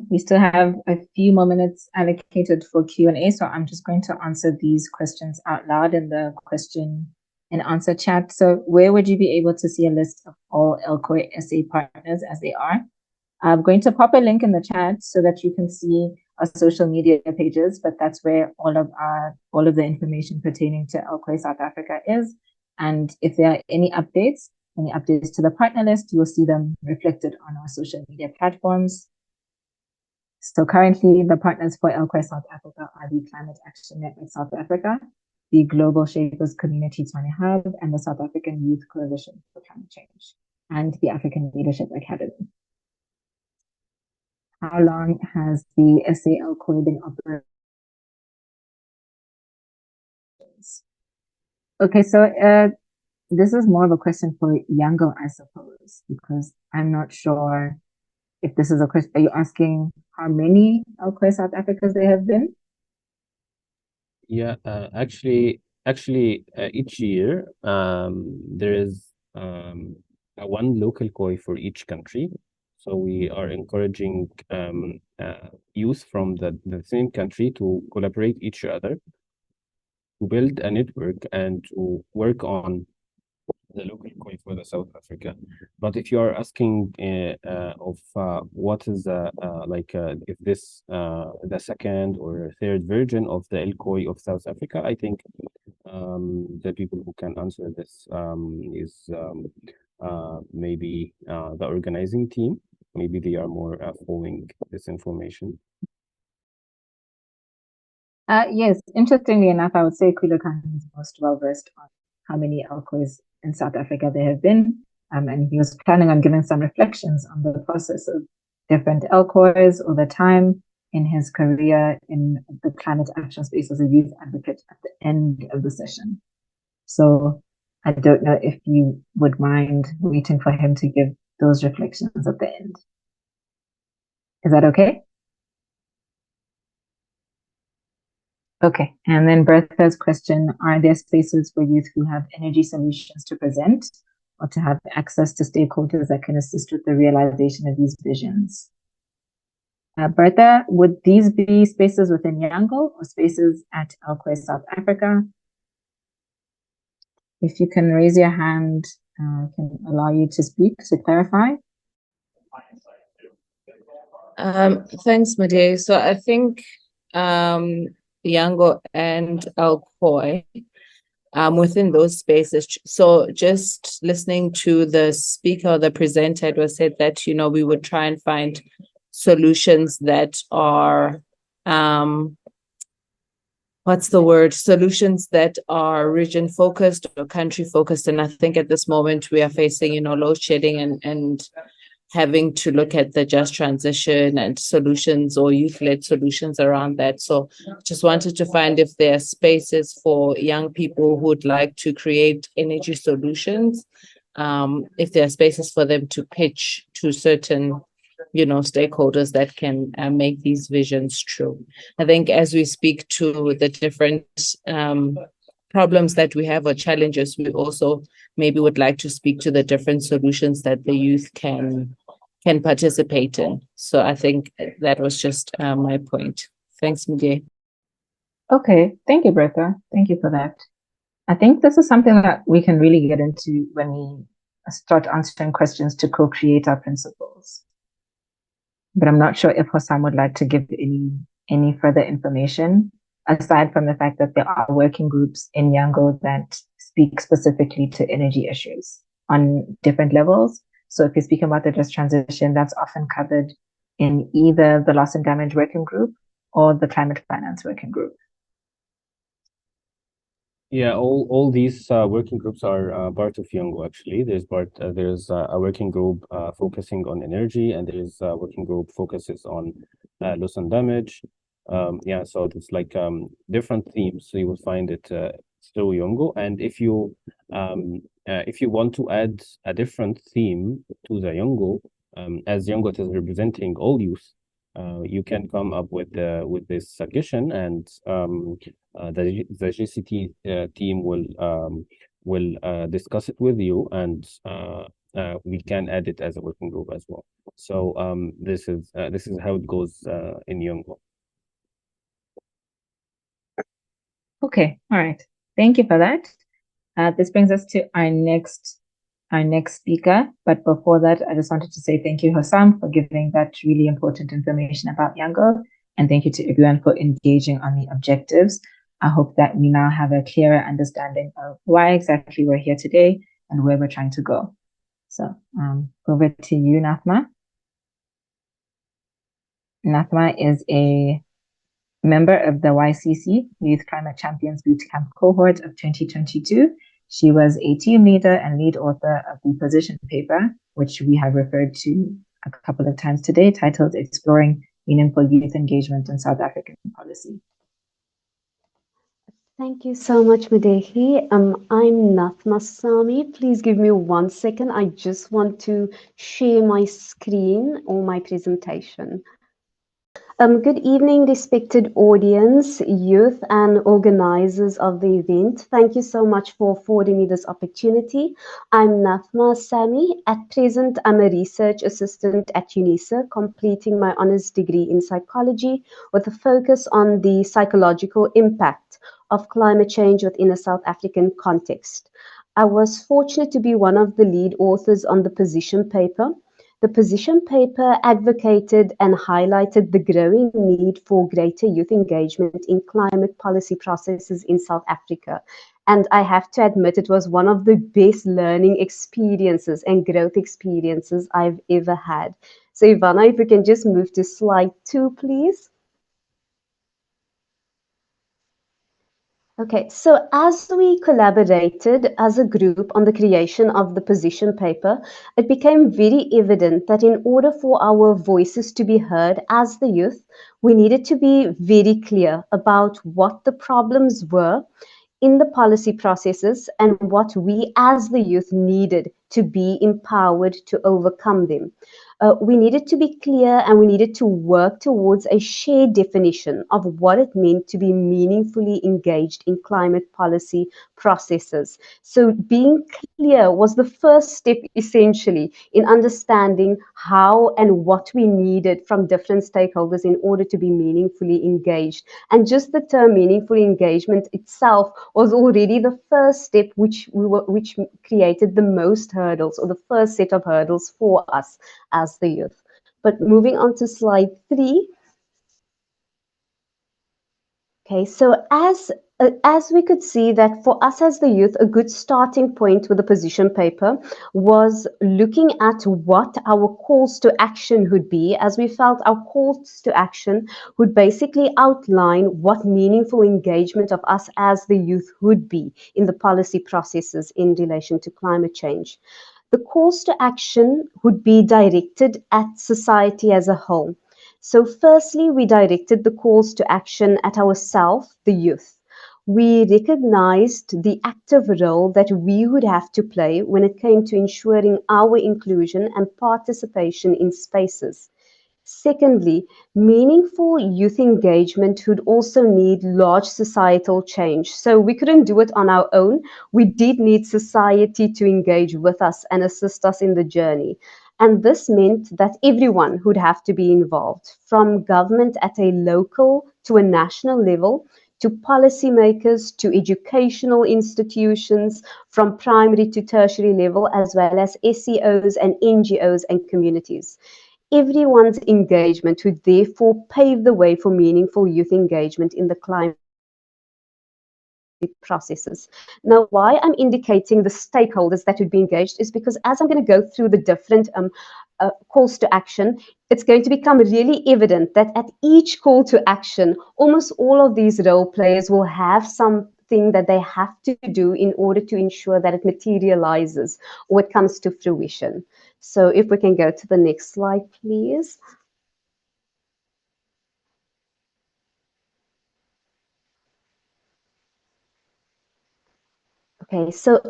we still have a few more minutes allocated for Q&A, so I'm just going to answer these questions out loud in the question and answer chat. So where would you be able to see a list of all LCOY SA partners as they are? I'm going to pop a link in the chat so that you can see our social media pages, but that's where all of the information pertaining to LCOY South Africa is. And if there are any updates to the partner list, you'll see them reflected on our social media platforms. So currently, the partners for LCOY South Africa are the Climate Action Network South Africa, the Global Shapers Community Tshwane Hub, and the South African Youth Coalition for Climate Change, and the African Leadership Academy. How long has the SALCOY been operating? Okay, so this is more of a question for Yango, I suppose, because I'm not sure if this is a question. Are you asking how many LCOY South Africas there have been? Yeah, actually, each year there is one local COY for each country. So we are encouraging youth from the same country to collaborate each other, to build a network, and to work on the local coin for the South Africa. But if you are asking of what is if this the second or third version of the LCOY of South Africa, I think the people who can answer this is maybe the organizing team. Maybe they are more following this information. Yes, interestingly enough, I would say Kwilu is most well versed on how many LCOYs in South Africa there have been. And he was planning on giving some reflections on the process of different LCOYs over time in his career in the climate action space as a youth advocate at the end of the session. So I don't know if you would mind waiting for him to give those reflections at the end. Is that okay? Okay, and then Bertha's question, are there spaces for youth who have energy solutions to present or to have access to stakeholders that can assist with the realization of these visions? Bertha, would these be spaces within Yango or spaces at LCOY South Africa? If you can raise your hand, I can allow you to speak to clarify. Thanks, Made. So I think Yango and LCOY within those spaces. So just listening to the speaker, the presenter, it was said that, you know, we would try and find solutions that are solutions that are region focused or country focused. And I think at this moment we are facing, you know, load shedding and having to look at the just transition and solutions or youth-led solutions around that. So just wanted to find if there are spaces for young people who would like to create energy solutions, if there are spaces for them to pitch to certain, you know, stakeholders that can make these visions true. I think as we speak to the different problems that we have or challenges, we also maybe would like to speak to the different solutions that the youth can participate in. So I think that was just my point. Thanks, Mide. Okay, thank you, Bertha. Thank you for that. I think this is something that we can really get into when we start answering questions to co-create our principles. But I'm not sure if Hossam would like to give any further information, aside from the fact that there are working groups in Yango that speak specifically to energy issues on different levels. So if you're speaking about the just transition, that's often covered in either the loss and damage working group or the climate finance working group. Yeah, all these working groups are part of Yango. Actually, there's a working group focusing on energy, and there's a working group focuses on loss and damage. Yeah, so it's like different themes. So you will find it through Yango, and if you want to add a different theme to the Yango, as Yango is representing all youth, you can come up with this suggestion, and the GCT team will discuss it with you, and we can add it as a working group as well. So this is how it goes in Yango. Okay, all right. Thank you for that. This brings us to our next speaker. But before that, I just wanted to say thank you, Hossam, for giving that really important information about Yango. And thank you to everyone for engaging on the objectives. I hope that we now have a clearer understanding of why exactly we're here today and where we're trying to go. So over to you, Nathma. Nathma is a member of the YCC Youth Climate Champions Bootcamp cohort of 2022. She was a team leader and lead author of the position paper, which we have referred to a couple of times today, titled Exploring Meaningful Youth Engagement in South African Policy. Thank you so much, Mudehi. I'm Nathma Sami. Please give me 1 second. I just want to share my screen or my presentation. Good evening, respected audience, youth, and organizers of the event. Thank you so much for affording me this opportunity. I'm Nathma Sami. At present, I'm a research assistant at UNISA, completing my honors degree in psychology with a focus on the psychological impact of climate change within a South African context. I was fortunate to be one of the lead authors on the position paper. The position paper advocated and highlighted the growing need for greater youth engagement in climate policy processes in South Africa. And I have to admit, it was one of the best learning experiences and growth experiences I've ever had. So, Ivana, if we can just move to slide 2, please. Okay, so as we collaborated as a group on the creation of the position paper, it became very evident that in order for our voices to be heard as the youth, we needed to be very clear about what the problems were in the policy processes and what we as the youth needed to be empowered to overcome them. We needed to be clear and we needed to work towards a shared definition of what it meant to be meaningfully engaged in climate policy processes. So being clear was the first step essentially in understanding how and what we needed from different stakeholders in order to be meaningfully engaged. And just the term meaningful engagement itself was already the first step which created the most hurdles, or the first set of hurdles for us as the youth. But moving on to slide 3. Okay, so as we could see that for us as the youth, a good starting point with the position paper was looking at what our calls to action would be, as we felt our calls to action would basically outline what meaningful engagement of us as the youth would be in the policy processes in relation to climate change. The calls to action would be directed at society as a whole. So firstly, we directed the calls to action at ourselves, the youth. We recognized the active role that we would have to play when it came to ensuring our inclusion and participation in spaces. Secondly, meaningful youth engagement would also need large societal change. So we couldn't do it on our own. We did need society to engage with us and assist us in the journey. And this meant that everyone would have to be involved, from government at a local to a national level, to policymakers, to educational institutions, from primary to tertiary level, as well as SEOs and NGOs and communities. Everyone's engagement would therefore pave the way for meaningful youth engagement in the climate processes. Now, why I'm indicating the stakeholders that would be engaged is because as I'm going to go through the different calls to action, it's going to become really evident that at each call to action, almost all of these role players will have something that they have to do in order to ensure that it materializes or it comes to fruition. So if we can go to the next slide, please. Okay, so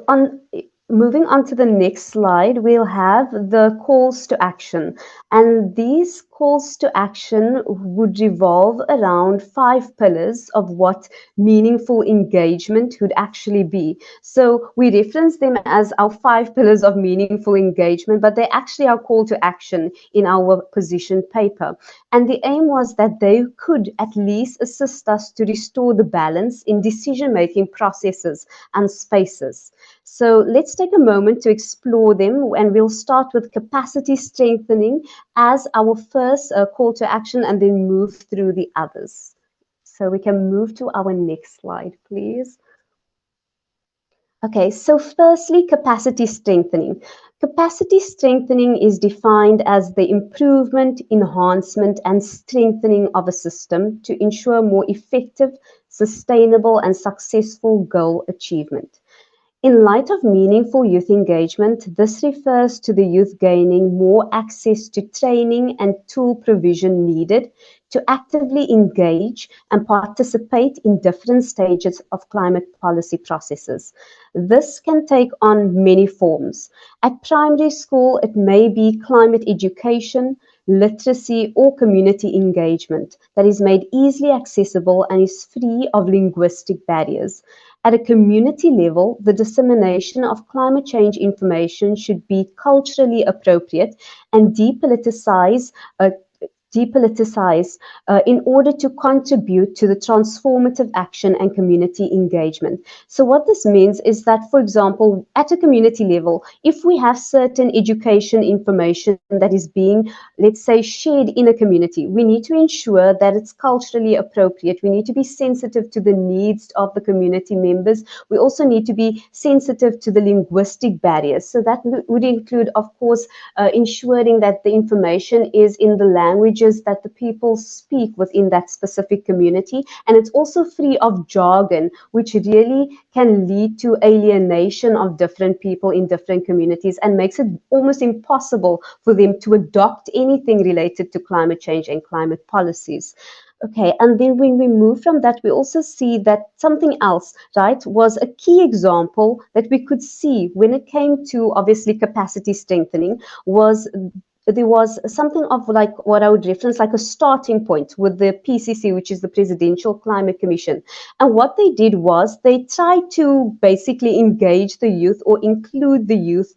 moving on to the next slide, we'll have the calls to action. And these calls to action would revolve around 5 pillars of what meaningful engagement would actually be. So we reference them as our 5 pillars of meaningful engagement, but they actually are call to action in our position paper. And the aim was that they could at least assist us to restore the balance in decision-making processes and spaces. So let's take a moment to explore them, and we'll start with capacity strengthening as our first call to action and then move through the others. So we can move to our next slide, please. Okay, so firstly, capacity strengthening. Capacity strengthening is defined as the improvement, enhancement, and strengthening of a system to ensure more effective, sustainable, and successful goal achievement. In light of meaningful youth engagement, this refers to the youth gaining more access to training and tool provision needed to actively engage and participate in different stages of climate policy processes. This can take on many forms. At primary school, it may be climate education, literacy, or community engagement that is made easily accessible and is free of linguistic barriers. At a community level, the dissemination of climate change information should be culturally appropriate and depoliticize depoliticize in order to contribute to the transformative action and community engagement. So what this means is that, for example, at a community level, if we have certain education information that is being, let's say, shared in a community, we need to ensure that it's culturally appropriate. We need to be sensitive to the needs of the community members. We also need to be sensitive to the linguistic barriers. So that would include, of course, ensuring that the information is in the languages that the people speak within that specific community. And it's also free of jargon, which really can lead to alienation of different people in different communities and makes it almost impossible for them to adopt anything related to climate change and climate policies. Okay, and then when we move from that, we also see that something else, right, was a key example that we could see when it came to obviously capacity strengthening was there was something of like what I would reference like a starting point with the PCC, which is the Presidential Climate Commission. And what they did was they tried to basically engage the youth or include the youth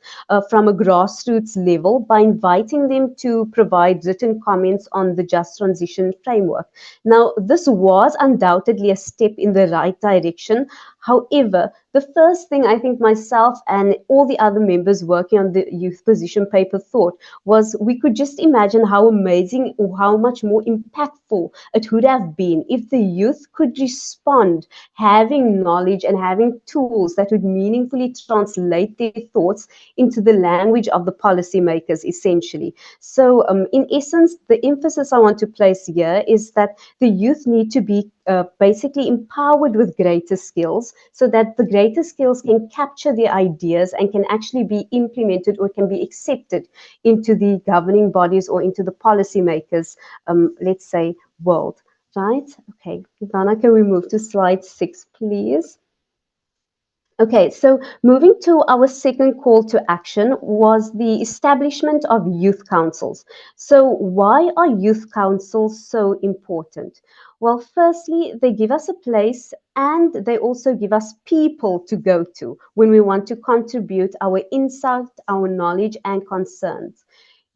from a grassroots level by inviting them to provide written comments on the Just Transition Framework. Now, this was undoubtedly a step in the right direction. However, the first thing I think myself and all the other members working on the youth position paper thought was we could just imagine how amazing or how much more impactful it would have been if the youth could respond, having knowledge and having tools that would meaningfully translate their thoughts into the language of the policymakers, essentially. So, in essence, the emphasis I want to place here is that the youth need to be basically empowered with greater skills so that the greater skills can capture their ideas and can actually be implemented or can be accepted into the governing bodies or into the policymakers, let's say, world, right? Okay, Ivana, can we move to slide 6, please? Okay, so moving to our second call to action was the establishment of youth councils. So why are youth councils so important? Well, firstly, they give us a place and they also give us people to go to when we want to contribute our insight, our knowledge and concerns.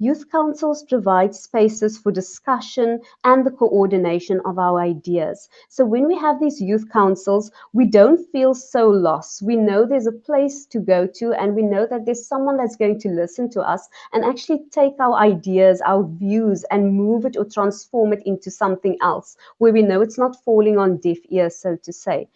Youth councils provide spaces for discussion and the coordination of our ideas. So when we have these youth councils, we don't feel so lost. We know there's a place to go to, and we know that there's someone that's going to listen to us and actually take our ideas, our views, and move it or transform it into something else, where we know it's not falling on deaf ears, so to say.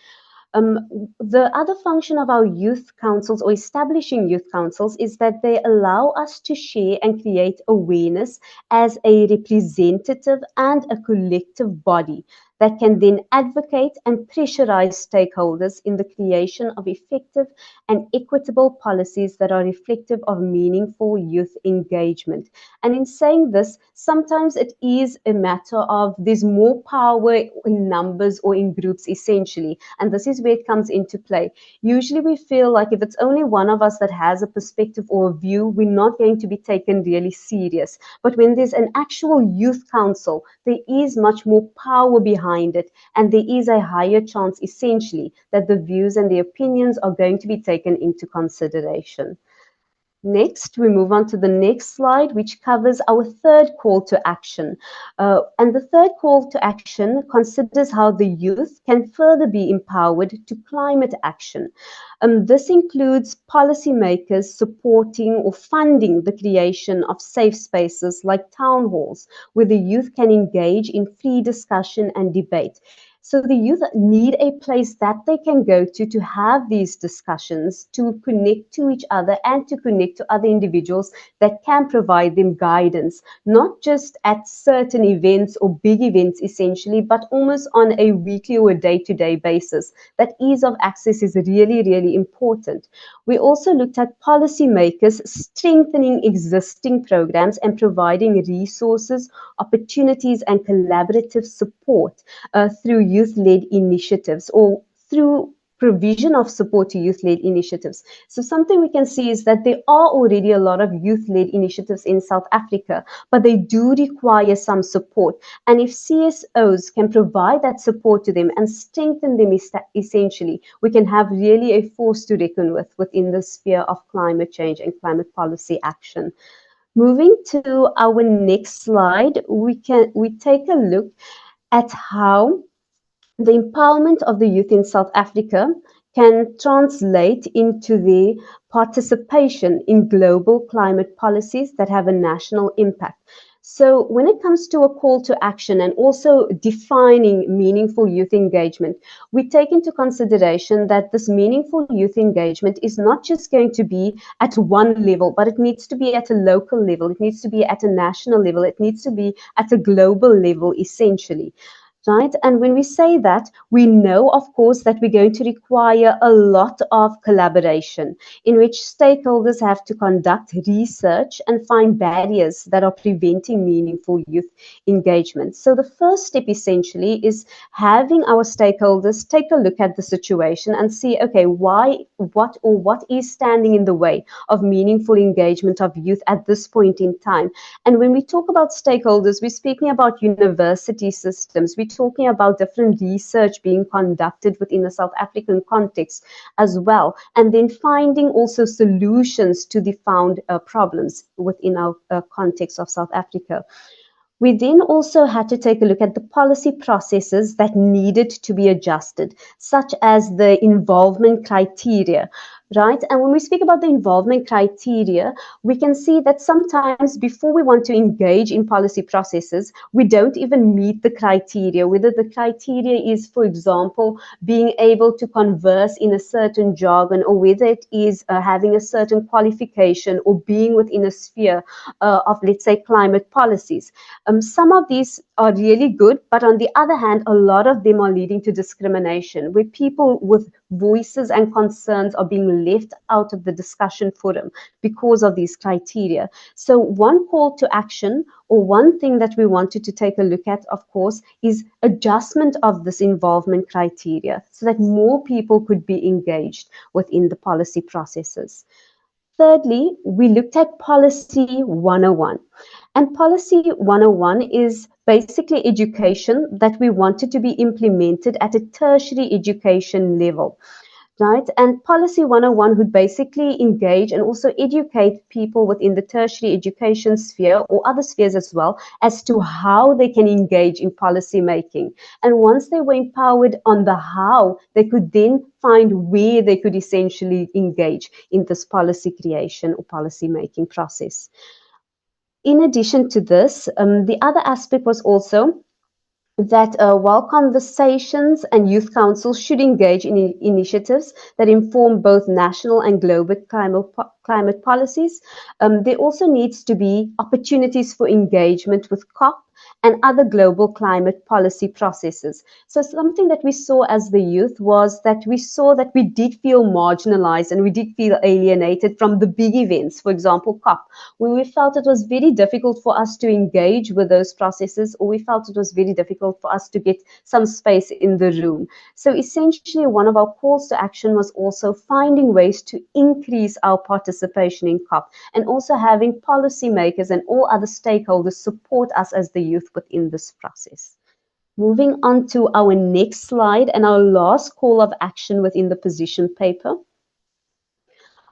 The other function of our youth councils or establishing youth councils is that they allow us to share and create awareness as a representative and a collective body that can then advocate and pressurize stakeholders in the creation of effective and equitable policies that are reflective of meaningful youth engagement. And in saying this, sometimes it is a matter of there's more power in numbers or in groups essentially, and this is where it comes into play. Usually we feel like if it's only one of us that has a perspective or a view, we're not going to be taken really serious. But when there's an actual youth council, there is much more power behind it, and there is a higher chance essentially that the views and the opinions are going to be taken into consideration. Next, we move on to the next slide, which covers our third call to action. And the third call to action considers how the youth can further be empowered to climate action. This includes policymakers supporting or funding the creation of safe spaces like town halls, where the youth can engage in free discussion and debate. So the youth need a place that they can go to have these discussions, to connect to each other and to connect to other individuals that can provide them guidance, not just at certain events or big events essentially, but almost on a weekly or day-to-day basis. That ease of access is really, really important. We also looked at policymakers strengthening existing programs and providing resources, opportunities and collaborative support through youth-led initiatives or through provision of support to youth-led initiatives. So something we can see is that there are already a lot of youth-led initiatives in South Africa, but they do require some support. And if CSOs can provide that support to them and strengthen them essentially, we can have really a force to reckon with within the sphere of climate change and climate policy action. Moving to our next slide, we take a look at how the empowerment of the youth in South Africa can translate into the participation in global climate policies that have a national impact. So when it comes to a call to action and also defining meaningful youth engagement, we take into consideration that this meaningful youth engagement is not just going to be at one level, but it needs to be at a local level, it needs to be at a national level, it needs to be at a global level, essentially. Right? And when we say that, we know, of course, that we're going to require a lot of collaboration in which stakeholders have to conduct research and find barriers that are preventing meaningful youth engagement. So the first step essentially is having our stakeholders take a look at the situation and see, okay, what is standing in the way of meaningful engagement of youth at this point in time. And when we talk about stakeholders, we're speaking about university systems, we're talking about different research being conducted within the South African context as well, and then finding also solutions to the found problems within our context of South Africa. We then also had to take a look at the policy processes that needed to be adjusted, such as the involvement criteria, right? And when we speak about the involvement criteria, we can see that sometimes before we want to engage in policy processes, we don't even meet the criteria, whether the criteria is, for example, being able to converse in a certain jargon, or whether it is having a certain qualification or being within a sphere of, let's say, climate policies. Some of these are really good, but on the other hand, a lot of them are leading to discrimination, where people with voices and concerns are being left out of the discussion forum because of these criteria. So one call to action, or one thing that we wanted to take a look at, of course, is adjustment of this involvement criteria so that more people could be engaged within the policy processes. Thirdly, we looked at Policy 101. And Policy 101 is basically education that we wanted to be implemented at a tertiary education level. Right? And Policy 101 would basically engage and also educate people within the tertiary education sphere or other spheres as well as to how they can engage in policy making. And once they were empowered on the how, they could then find where they could essentially engage in this policy creation or policy making process. In addition to this, the other aspect was also that while conversations and youth councils should engage in initiatives that inform both national and global climate policies, there also needs to be opportunities for engagement with COP and other global climate policy processes. So something that we saw as the youth was that we saw that we did feel marginalized and we did feel alienated from the big events, for example, COP, where we felt it was very difficult for us to engage with those processes, or we felt it was very difficult for us to get some space in the room. So essentially, one of our calls to action was also finding ways to increase our participation in COP, and also having policymakers and all other stakeholders support us as the youth within this process. Moving on to our next slide and our last call of action within the position paper.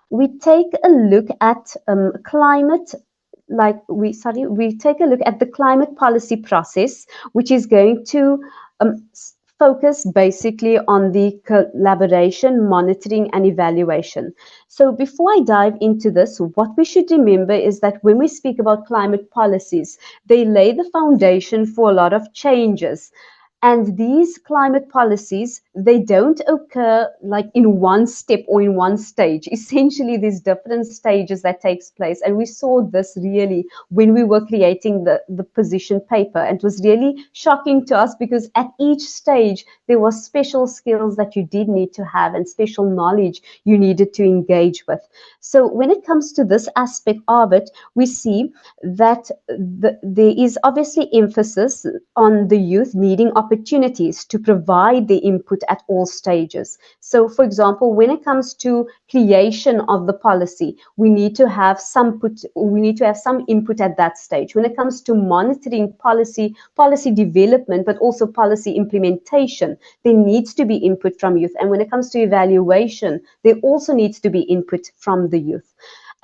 We take a look at climate, we take a look at the climate policy process, which is going to focus basically on the collaboration, monitoring, and evaluation. So before I dive into this, what we should remember is that when we speak about climate policies, they lay the foundation for a lot of changes. And these climate policies, they don't occur like in one step or in one stage. Essentially, there's different stages that takes place. And we saw this really when we were creating the position paper. And it was really shocking to us because at each stage, there was special skills that you did need to have and special knowledge you needed to engage with. So when it comes to this aspect of it, we see that there is obviously emphasis on the youth needing opportunities to provide the input at all stages. So, for example, when it comes to creation of the policy, we need to have some input at that stage. When it comes to monitoring policy development, but also policy implementation, there needs to be input from youth. And when it comes to evaluation, there also needs to be input from the youth.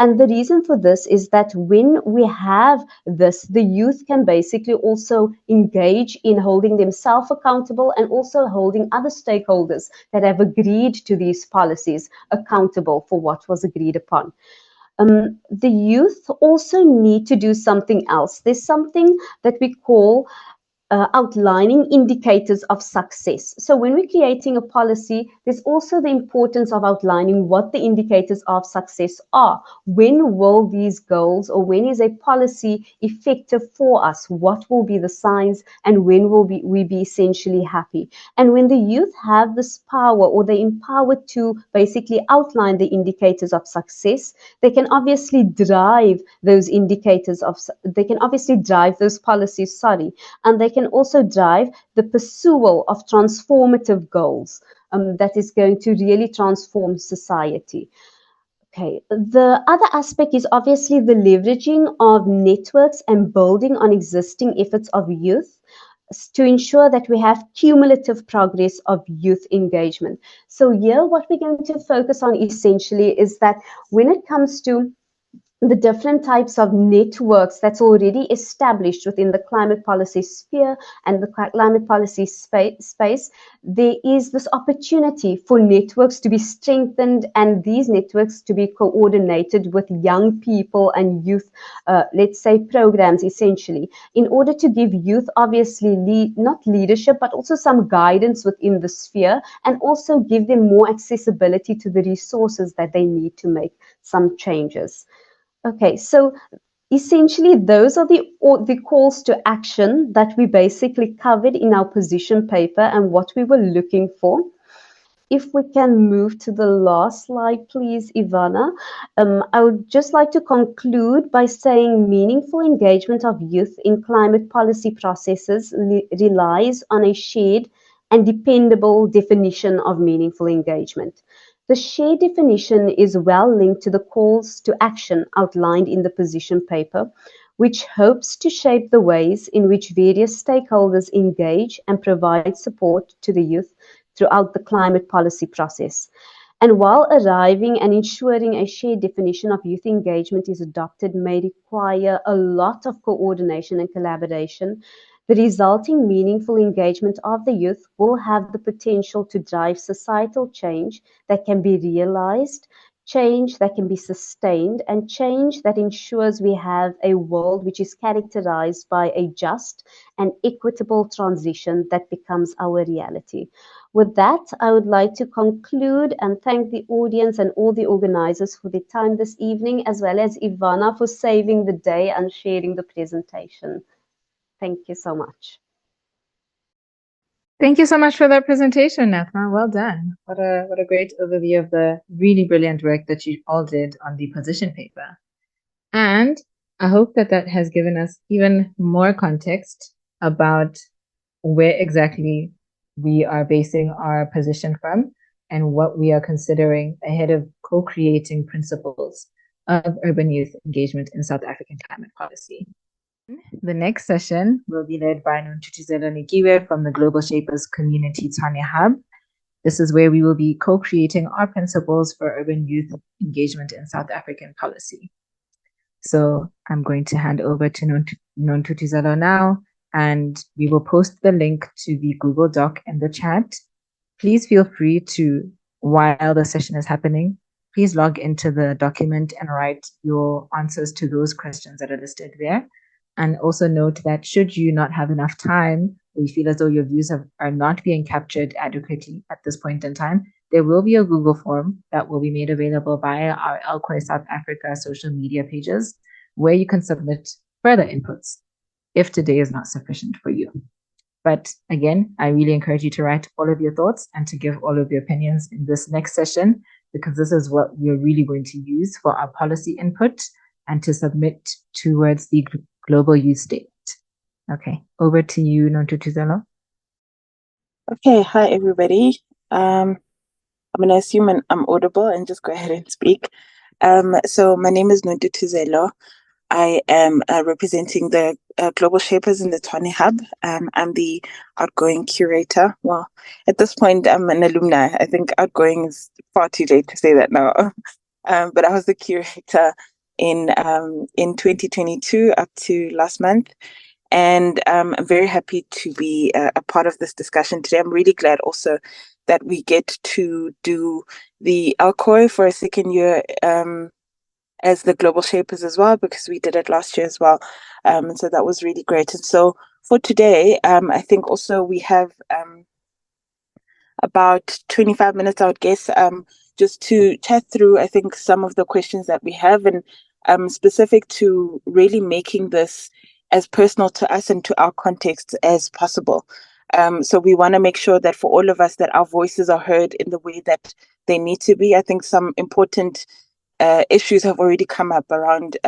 And the reason for this is that when we have this, the youth can basically also engage in holding themselves accountable and also holding other stakeholders that have agreed to these policies accountable for what was agreed upon. The youth also need to do something else. There's something that we call outlining indicators of success. So when we're creating a policy, there's also the importance of outlining what the indicators of success are. When will these goals, or when is a policy effective for us? What will be the signs, and when will we be essentially happy? And when the youth have this power, or they're empowered to basically outline the indicators of success, they can obviously drive those indicators of, they can obviously drive those policies, and they can also drive the pursuit of transformative goals that is going to really transform society. Okay, the other aspect is obviously the leveraging of networks and building on existing efforts of youth to ensure that we have cumulative progress of youth engagement. So here, what we're going to focus on essentially is that when it comes to the different types of networks that's already established within the climate policy sphere and the climate policy space, there is this opportunity for networks to be strengthened and these networks to be coordinated with young people and youth, let's say, programs essentially, in order to give youth obviously not leadership, but also some guidance within the sphere, and also give them more accessibility to the resources that they need to make some changes. Okay, so essentially those are the calls to action that we basically covered in our position paper and what we were looking for. If we can move to the last slide, please, Ivana. I would just like to conclude by saying meaningful engagement of youth in climate policy processes relies on a shared and dependable definition of meaningful engagement. The shared definition is well linked to the calls to action outlined in the position paper, which hopes to shape the ways in which various stakeholders engage and provide support to the youth throughout the climate policy process. And while arriving and ensuring a shared definition of youth engagement is adopted may require a lot of coordination and collaboration, the resulting meaningful engagement of the youth will have the potential to drive societal change that can be realized, change that can be sustained, and change that ensures we have a world which is characterized by a just and equitable transition that becomes our reality. With that, I would like to conclude and thank the audience and all the organizers for their time this evening, as well as Ivana for saving the day and sharing the presentation. Thank you so much. Thank you so much for that presentation, Nathma. Well done. What a great overview of the really brilliant work that you all did on the position paper. And I hope that that has given us even more context about where exactly we are basing our position from and what we are considering ahead of co-creating principles of urban youth engagement in South African climate policy. The next session will be led by Nontutuzelo Nikiwe from the Global Shapers Community Tshwane Hub. This is where we will be co-creating our principles for urban youth engagement in South African policy. So I'm going to hand over to Nontutuzelo now, and we will post the link to the Google Doc in the chat. Please feel free to, while the session is happening, please log into the document and write your answers to those questions that are listed there. And also note that should you not have enough time, or you feel as though your views are not being captured adequately at this point in time, there will be a Google form that will be made available via our LCOY South Africa social media pages, where you can submit further inputs if today is not sufficient for you. But again, I really encourage you to write all of your thoughts and to give all of your opinions in this next session, because this is what we're really going to use for our policy input and to submit towards the Global Youth Statement. Okay, over to you, Nontutuzelo. Okay, hi everybody. I'm going to assume I'm audible and just go ahead and speak. So my name is Nontutuzelo. I am representing the Global Shapers in the Tshwane Hub. I'm the outgoing curator. Well, at this point, I'm an alumni. I think outgoing is far too late to say that now. but I was the curator in 2022 up to last month. And I'm very happy to be a part of this discussion today. I'm really glad also that we get to do the LCOY for a second year as the Global Shapers as well, because we did it last year as well. And so that was really great. And so for today, I think also we have about 25 minutes, I would guess, just to chat through, I think, some of the questions that we have, and specific to really making this as personal to us and to our context as possible. So we want to make sure that for all of us that our voices are heard in the way that they need to be. I think some important issues have already come up around,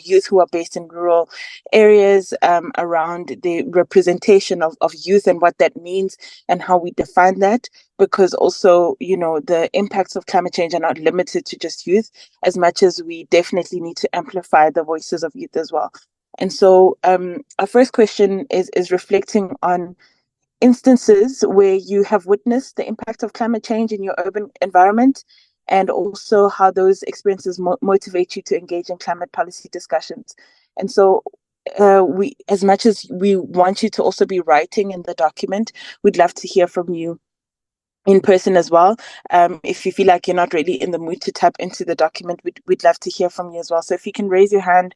youth who are based in rural areas, around the representation of youth and what that means and how we define that. Because also, the impacts of climate change are not limited to just youth, as much as we definitely need to amplify the voices of youth as well. And so our first question is reflecting on instances where you have witnessed the impact of climate change in your urban environment, and also how those experiences motivate you to engage in climate policy discussions. And so we, as much as we want you to also be writing in the document, we'd love to hear from you in person as well. If you feel like you're not really in the mood to tap into the document, we'd love to hear from you as well. So if you can raise your hand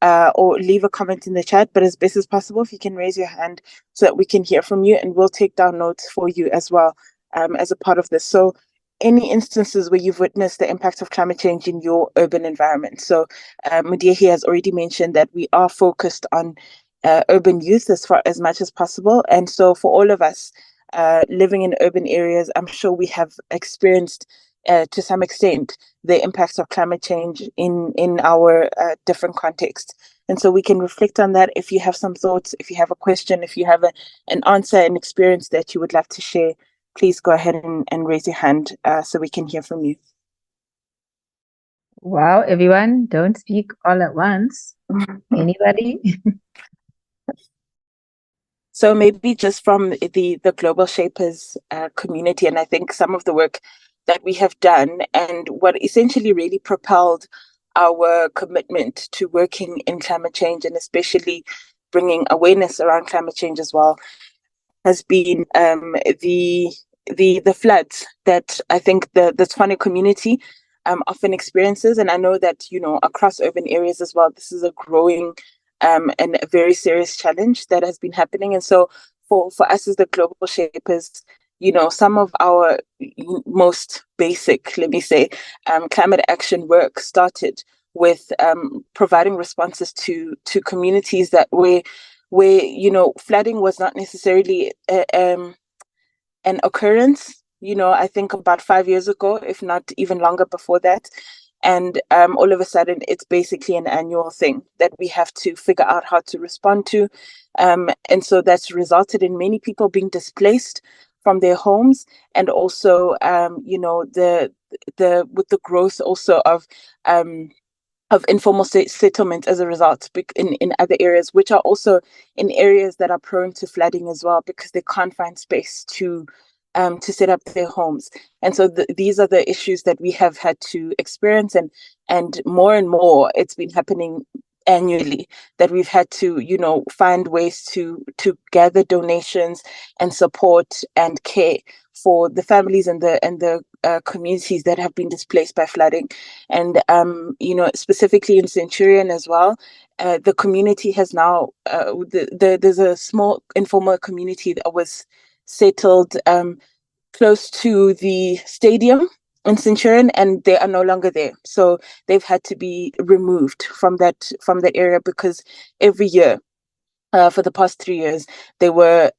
or leave a comment in the chat, but as best as possible, if you can raise your hand so that we can hear from you, and we'll take down notes for you as well, as a part of this. So any instances where you've witnessed the impact of climate change in your urban environment. So Mudia here has already mentioned that we are focused on urban youth as much as possible. And so for all of us living in urban areas, I'm sure we have experienced to some extent the impacts of climate change in our different contexts. And so we can reflect on that. If you have some thoughts, if you have a question, if you have an answer, an experience that you would like to share, please go ahead and raise your hand so we can hear from you. Wow, everyone, don't speak all at once. Anybody? So maybe just from the Global Shapers community, and I think some of the work that we have done and what essentially really propelled our commitment to working in climate change, and especially bringing awareness around climate change as well, has been the floods that I think the Tshwane community often experiences. And I know that, across urban areas as well, this is a growing and a very serious challenge that has been happening. And so for us as the Global Shapers, some of our most basic, let me say, climate action work started with providing responses to communities that where flooding was not necessarily an occurrence. I think about 5 years ago, if not even longer before that. And all of a sudden, it's basically an annual thing that we have to figure out how to respond to. And so that's resulted in many people being displaced from their homes, and also, the with the growth also of informal settlement as a result in other areas, which are also in areas that are prone to flooding as well, because they can't find space to set up their homes. And so these are the issues that we have had to experience, and more it's been happening annually, that we've had to find ways to gather donations and support and care for the families and the communities that have been displaced by flooding. And specifically in Centurion as well, the community has now there's a small informal community that was settled close to the stadium in Centurion, and they are no longer there. So they've had to be removed from that area, because every year for the past 3 years, their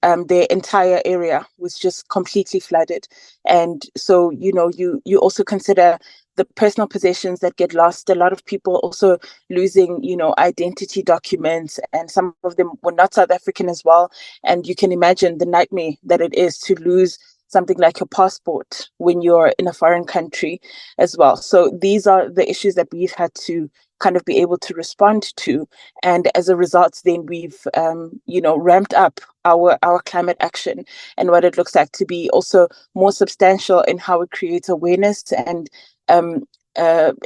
entire area was just completely flooded. And so, you also consider the personal possessions that get lost. A lot of people also losing, identity documents, and some of them were not South African as well. And you can imagine the nightmare that it is to lose something like your passport when you're in a foreign country as well. So these are the issues that we've had to kind of be able to respond to. And as a result, then we've, ramped up our climate action and what it looks like to be also more substantial in how it creates awareness and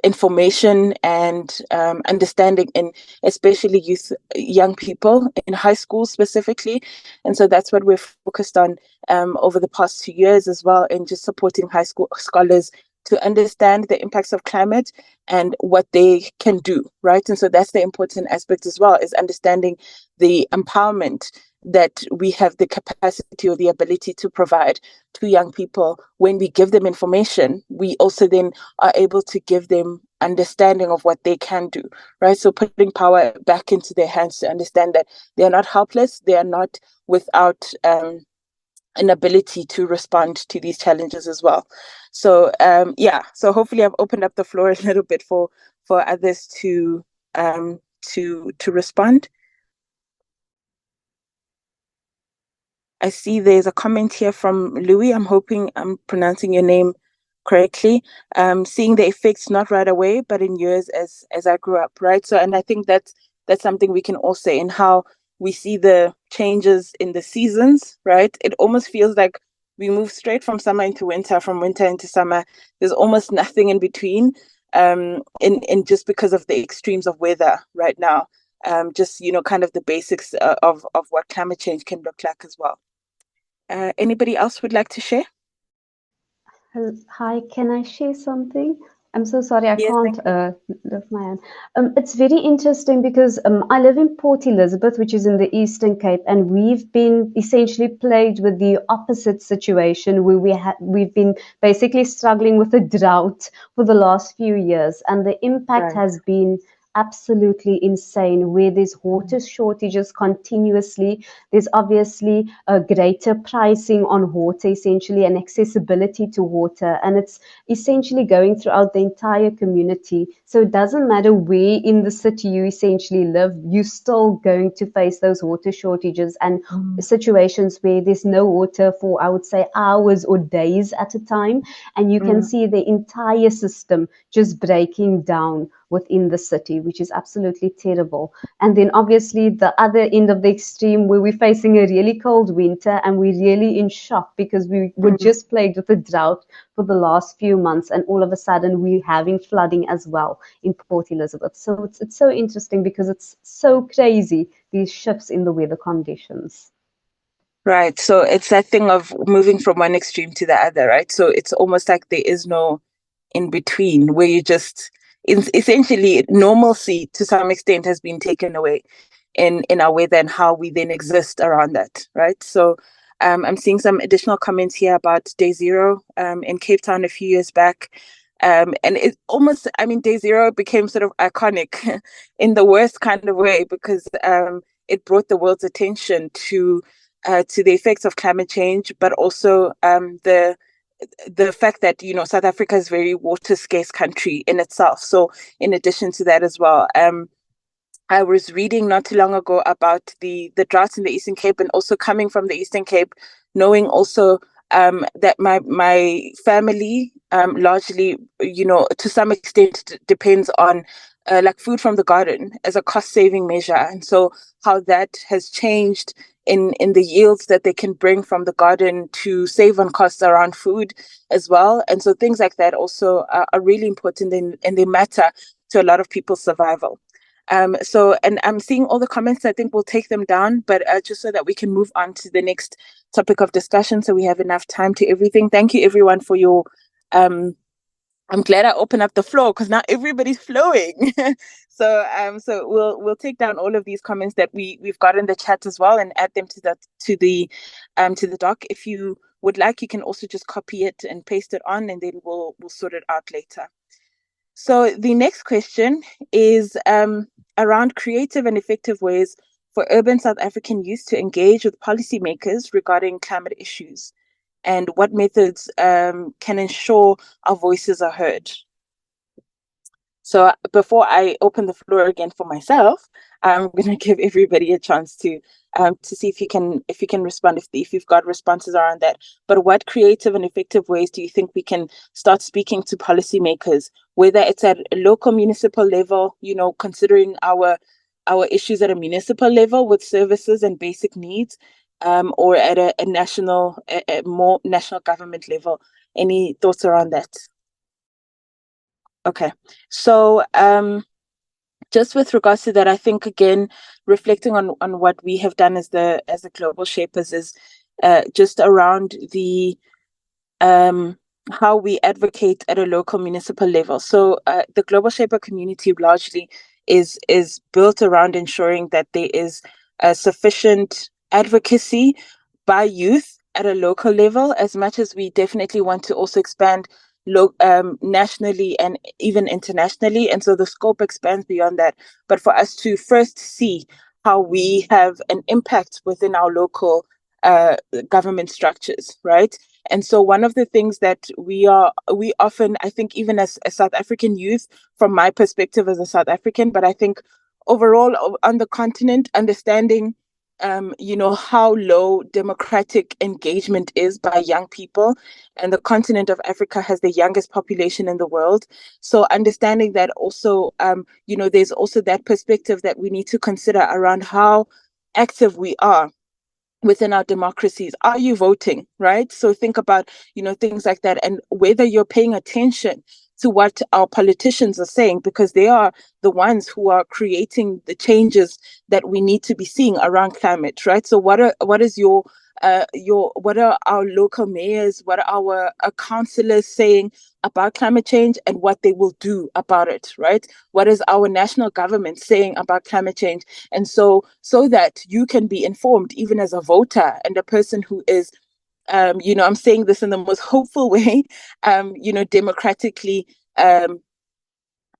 information and understanding in especially young people in high school specifically. And so that's what we're focused on over the past 2 years as well, in just supporting high school scholars to understand the impacts of climate and what they can do, right? And so that's the important aspect as well, is understanding the empowerment that we have the capacity or the ability to provide to young people. When we give them information, we also then are able to give them understanding of what they can do, right? So putting power back into their hands to understand that they are not helpless, they are not without an ability to respond to these challenges as well. So so hopefully I've opened up the floor a little bit for others to respond. I see there's a comment here from Louis. I'm hoping I'm pronouncing your name correctly. Seeing the effects not right away, but in years as I grew up, right? So, and I think that's something we can all say, in how we see the changes in the seasons, right? It almost feels like we move straight from summer into winter, from winter into summer. There's almost nothing in between, in just because of the extremes of weather right now. Just, kind of the basics of what climate change can look like as well. Anybody else would like to share? Hi, can I share something? I'm so sorry, I Yes, can't lift my hand. It's very interesting because I live in Port Elizabeth, which is in the Eastern Cape, and we've been essentially plagued with the opposite situation, where we've been basically struggling with a drought for the last few years, and the impact has been absolutely insane, where there's water shortages continuously. There's obviously a greater pricing on water, essentially, and accessibility to water, and it's essentially going throughout the entire community. So it doesn't matter where in the city you essentially live, you're still going to face those water shortages and situations where there's no water for, I would say, hours or days at a time, and you can see the entire system just breaking down within the city, which is absolutely terrible. And then obviously the other end of the extreme, where we're facing a really cold winter and we're really in shock because we were just plagued with a drought for the last few months, and all of a sudden we're having flooding as well in Port Elizabeth. So it's so interesting because it's so crazy, these shifts in the weather conditions. Right. So it's that thing of moving from one extreme to the other, right? So it's almost like there is no in between, where you just essentially normalcy to some extent has been taken away in our weather and how we then exist around that, right? So I'm seeing some additional comments here about Day Zero in Cape Town a few years back. And it almost, Day Zero became sort of iconic in the worst kind of way, because it brought the world's attention to the effects of climate change, but also the fact that South Africa is a very water scarce country in itself. So in addition to that as well, I was reading not too long ago about the droughts in the Eastern Cape, and also coming from the Eastern Cape, knowing also that my family largely, to some extent depends on like food from the garden as a cost saving measure, and so how that has changed in the yields that they can bring from the garden to save on costs around food as well. And so things like that also are really important, and they matter to a lot of people's survival. And I'm seeing all the comments. I think we'll take them down, but just so that we can move on to the next topic of discussion, so we have enough time to everything. Thank you everyone for your I'm glad I opened up the floor, because now everybody's flowing. So we'll take down all of these comments that we've got in the chat as well, and add them to the doc. If you would like, you can also just copy it and paste it on, and then we'll sort it out later. So the next question is around creative and effective ways for urban South African youth to engage with policymakers regarding climate issues, and what methods can ensure our voices are heard. So before I open the floor again for myself, I'm going to give everybody a chance to see if you can respond, if you've got responses around that. But what creative and effective ways do you think we can start speaking to policymakers, whether it's at a local municipal level, considering our issues at a municipal level with services and basic needs, or at a more national government level? Any thoughts around that? Okay. So just with regards to that, I think again, reflecting on what we have done as the global shapers is just around the how we advocate at a local municipal level. So the global shaper community largely is built around ensuring that there is sufficient advocacy by youth at a local level, as much as we definitely want to also expand nationally and even internationally. And so the scope expands beyond that. But for us to first see how we have an impact within our local government structures, right? And so one of the things that we often, I think, even as a South African youth, from my perspective as a South African, but I think overall on the continent, understanding how low democratic engagement is by young people. And the continent of Africa has the youngest population in the world. So understanding that also, there's also that perspective that we need to consider around how active we are within our democracies. Are you voting, right? So think about, things like that, and whether you're paying attention to what our politicians are saying, because they are the ones who are creating the changes that we need to be seeing around climate, right? So what is what are our local mayors, what are our councillors saying about climate change and what they will do about it, right? What is our national government saying about climate change? And so that you can be informed, even as a voter and a person who is, I'm saying this in the most hopeful way, democratically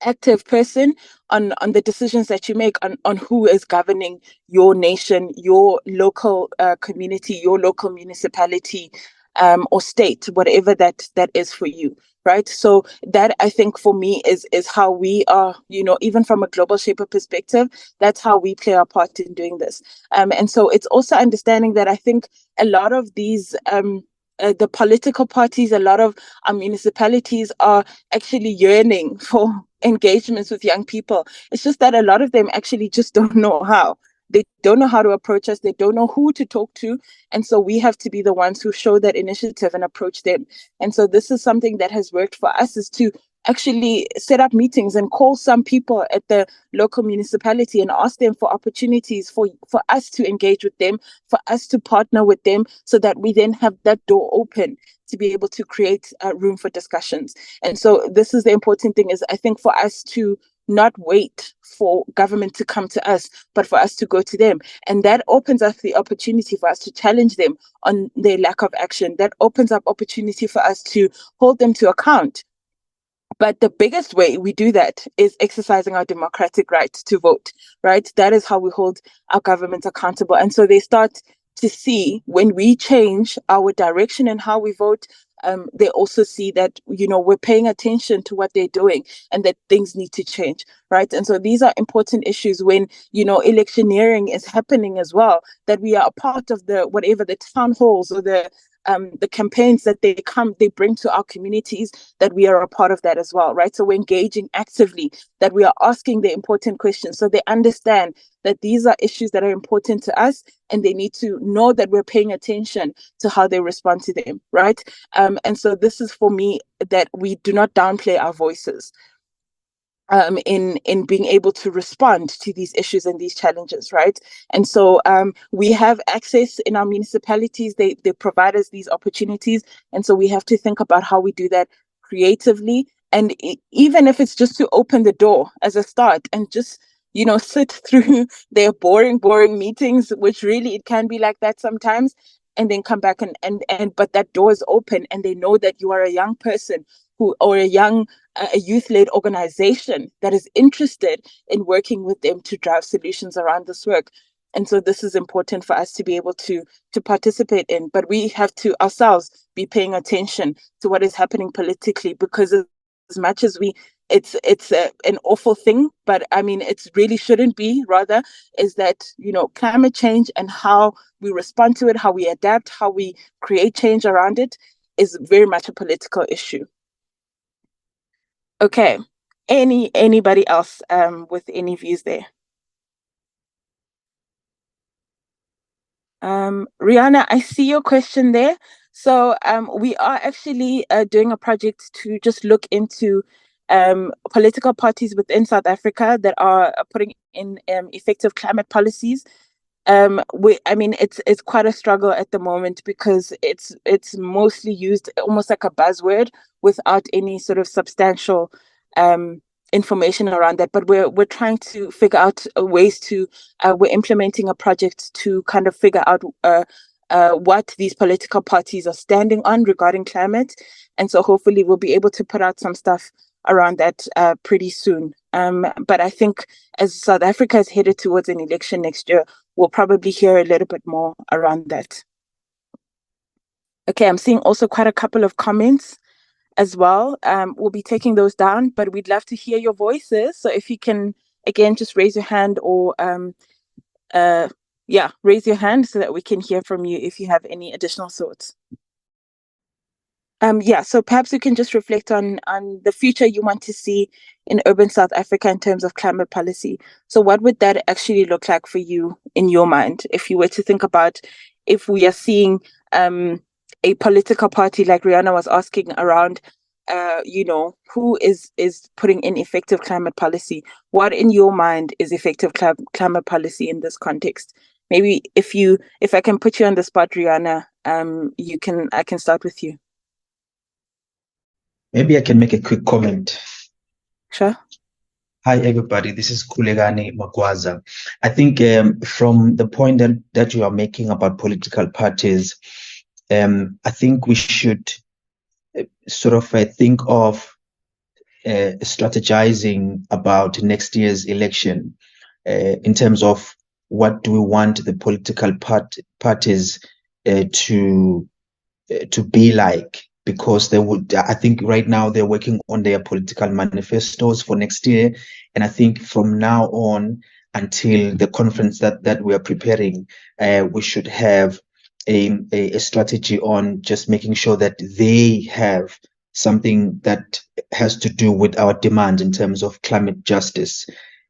active person on the decisions that you make on who is governing your nation, your local community, your local municipality, or state, whatever that is for you, right? So that, I think, for me is how we are, even from a global shaper perspective, that's how we play our part in doing this. And so it's also understanding that I think a lot of these the political parties, a lot of our municipalities are actually yearning for engagements with young people. It's just that a lot of them actually just don't know how. They don't know how to approach us. They don't know who to talk to. And so we have to be the ones who show that initiative and approach them. And so this is something that has worked for us, is to actually set up meetings and call some people at the local municipality and ask them for opportunities for us to engage with them, for us to partner with them, so that we then have that door open to be able to create room for discussions. And so this is the important thing, is I think for us to not wait for government to come to us, but for us to go to them. And that opens up the opportunity for us to challenge them on their lack of action. That opens up opportunity for us to hold them to account. But the biggest way we do that is exercising our democratic right to vote, right? That is how we hold our government accountable. And so they start to see, when we change our direction and how we vote, they also see that, we're paying attention to what they're doing and that things need to change, right? And so these are important issues when, electioneering is happening as well, that we are a part of the town halls or the campaigns that they bring to our communities, that we are a part of that as well, right? So we're engaging actively, that we are asking the important questions, so they understand that these are issues that are important to us, and they need to know that we're paying attention to how they respond to them, right? And so this is, for me, that we do not downplay our voices in being able to respond to these issues and these challenges, right? And so we have access in our municipalities. They provide us these opportunities, and so we have to think about how we do that creatively. And even if it's just to open the door as a start, and just sit through their boring meetings, which really it can be like that sometimes, and then come back and but that door is open, and they know that you are a young person or a youth-led organization that is interested in working with them to drive solutions around this work. And so this is important for us to be able to participate in. But we have to ourselves be paying attention to what is happening politically, because as much as it's an awful thing, but I mean, it really shouldn't be. Rather, is that climate change and how we respond to it, how we adapt, how we create change around it, is very much a political issue. Okay. Anybody else with any views there? Rihanna, I see your question there. So we are actually doing a project to just look into political parties within South Africa that are putting in effective climate policies. It's quite a struggle at the moment because it's mostly used almost like a buzzword without any sort of substantial information around that. But we're trying to figure out ways to we're implementing a project to kind of figure out what these political parties are standing on regarding climate, and so hopefully we'll be able to put out some stuff around that pretty soon. But I think as South Africa is headed towards an election next year, we'll probably hear a little bit more around that. Okay, I'm seeing also quite a couple of comments as well. We'll be taking those down, but we'd love to hear your voices. So if you can, again, just raise your hand or raise your hand so that we can hear from you if you have any additional thoughts. So perhaps we can just reflect on the future you want to see in urban South Africa in terms of climate policy. So what would that actually look like for you in your mind? If you were to think about if we are seeing a political party like Rihanna was asking around, who is putting in effective climate policy? What in your mind is effective climate policy in this context? Maybe if I can put you on the spot, Rihanna, I can start with you. Maybe I can make a quick comment. Sure. Hi, everybody. This is Kulegani Magwaza. I think from the point that you are making about political parties, I think we should sort of think of strategizing about next year's election in terms of what do we want the political parties to be like, because I think right now they're working on their political manifestos for next year. And I think from now on until the conference that we are preparing, we should have a strategy on just making sure that they have something that has to do with our demand in terms of climate justice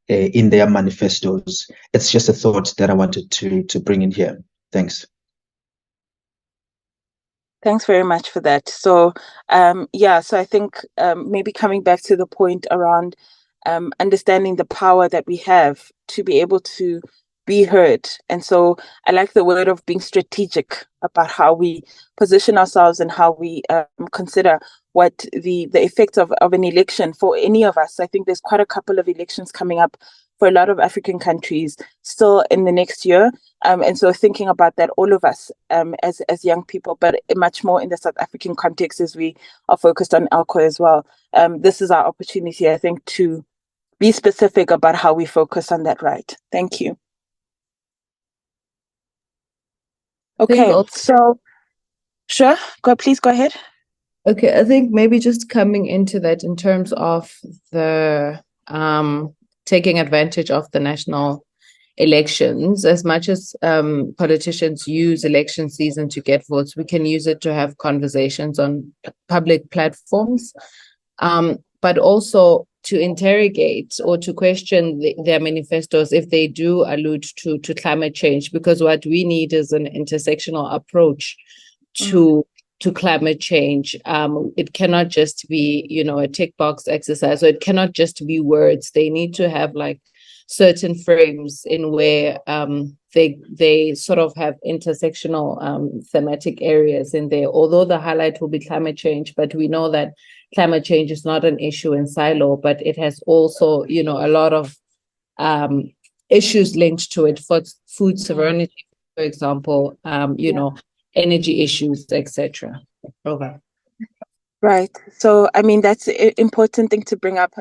in their manifestos. It's just a thought that I wanted to bring in here. Thanks. Thanks very much for that. So, so I think maybe coming back to the point around understanding the power that we have to be able to be heard. And so I like the word of being strategic about how we position ourselves and how we consider what the effect of an election for any of us. I think there's quite a couple of elections coming up for a lot of African countries still in the next year. And so thinking about that, all of us as young people, but much more in the South African context as we are focused on LCOY as well. This is our opportunity, I think, to be specific about how we focus on that, right? Thank you. Okay, so sure, please go ahead. Okay, I think maybe just coming into that in terms of the taking advantage of the national elections, as much as politicians use election season to get votes, we can use it to have conversations on public platforms, but also to interrogate or to question their manifestos if they do allude to climate change, because what we need is an intersectional approach to climate change. It cannot just be, a tick box exercise, or it cannot just be words. They need to have like certain frames in where they sort of have intersectional thematic areas in there. Although the highlight will be climate change, but we know that climate change is not an issue in silo, but it has also, a lot of issues linked to it, for food sovereignty, for example, energy issues, etc. Over. Right. So, I mean, that's an important thing to bring up.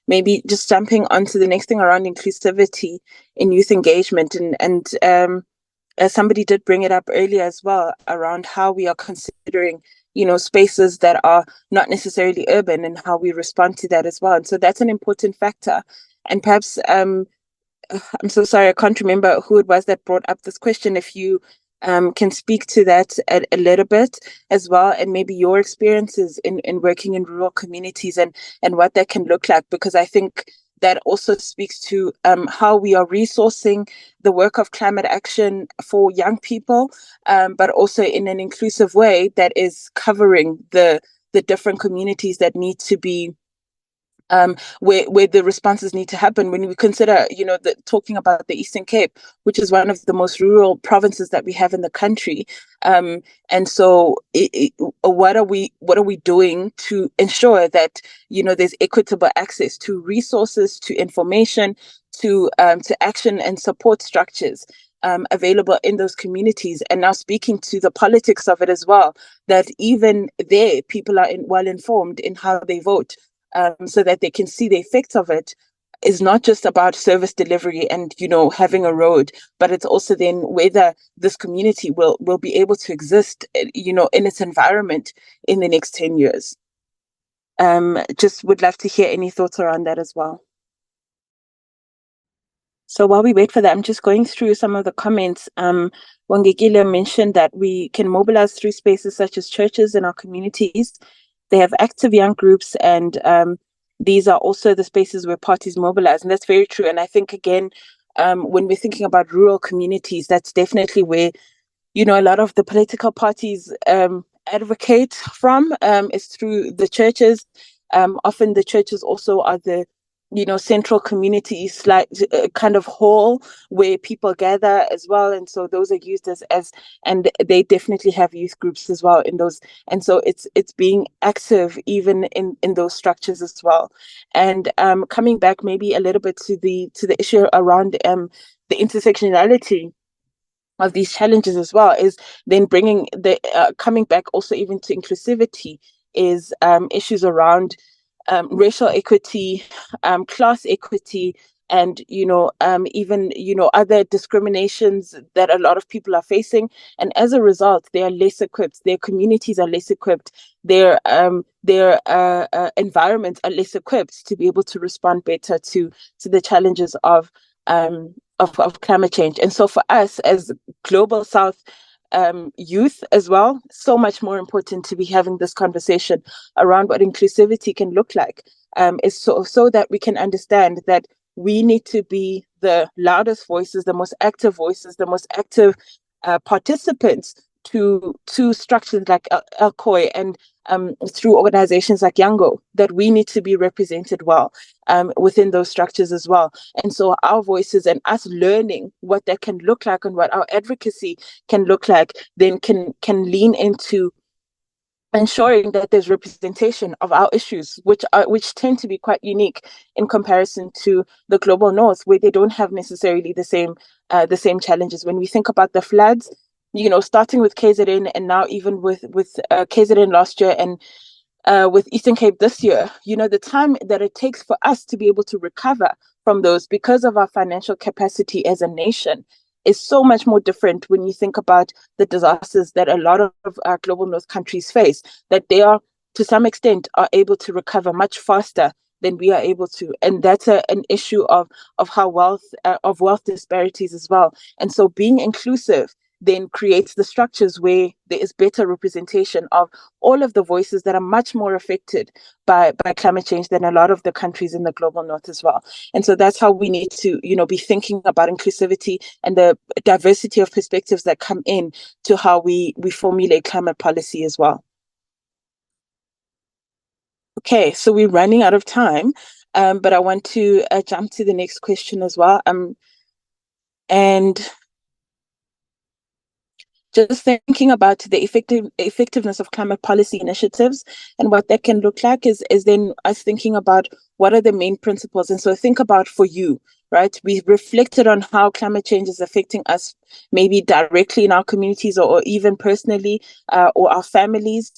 Maybe just jumping onto the next thing around inclusivity in youth engagement. And somebody did bring it up earlier as well around how we are considering, spaces that are not necessarily urban and how we respond to that as well. And so that's an important factor. And perhaps, I'm so sorry, I can't remember who it was that brought up this question. If you can speak to that a little bit as well, and maybe your experiences in working in rural communities and what that can look like, because I think that also speaks to how we are resourcing the work of climate action for young people, but also in an inclusive way that is covering the different communities that need to be where the responses need to happen. When we consider, talking about the Eastern Cape, which is one of the most rural provinces that we have in the country, and so what are we doing to ensure that there's equitable access to resources, to information, to action and support structures available in those communities, and now speaking to the politics of it as well, that even there people are well informed in how they vote, so that they can see the effects of it, is not just about service delivery and having a road, but it's also then whether this community will be able to exist in its environment in the next 10 years. Just would love to hear any thoughts around that as well. So while we wait for that, I'm just going through some of the comments. Wangekile mentioned that we can mobilize through spaces such as churches in our communities. They have active young groups, and these are also the spaces where parties mobilize. And that's very true. And I think, again, when we're thinking about rural communities, that's definitely where, a lot of the political parties advocate from, is through the churches. Often the churches also are the central communities, like kind of hall where people gather as well, and so those are used as and they definitely have youth groups as well in those, and so it's being active even in those structures as well. And coming back maybe a little bit to the issue around the intersectionality of these challenges as well, is then bringing the coming back also even to inclusivity, is issues around racial equity, class equity, and even other discriminations that a lot of people are facing. And as a result, they are less equipped. Their communities are less equipped. Their environments are less equipped to be able to respond better to the challenges of climate change. And so for us as Global South youth as well, so much more important to be having this conversation around what inclusivity can look like, is so that we can understand that we need to be the loudest voices, the most active voices, the most active participants to structures like LCOY, and through organizations like Yango, that we need to be represented well within those structures as well. And so our voices and us learning what that can look like and what our advocacy can look like, then can lean into ensuring that there's representation of our issues, which tend to be quite unique in comparison to the global north, where they don't have necessarily the same challenges. When we think about the floods, starting with KZN, and now even with KZN last year, and with Eastern Cape this year, the time that it takes for us to be able to recover from those, because of our financial capacity as a nation, is so much more different when you think about the disasters that a lot of our global north countries face, that they are, to some extent, are able to recover much faster than we are able to. And that's an issue of how wealth disparities as well. And so being inclusive then creates the structures where there is better representation of all of the voices that are much more affected by climate change than a lot of the countries in the global north as well. And so that's how we need to, be thinking about inclusivity and the diversity of perspectives that come in to how we formulate climate policy as well. Okay, so we're running out of time, but I want to jump to the next question as well. And just thinking about the effectiveness of climate policy initiatives and what that can look like is then us thinking about what are the main principles. And so think about, for you, right? We've reflected on how climate change is affecting us, maybe directly in our communities, or even personally, or our families,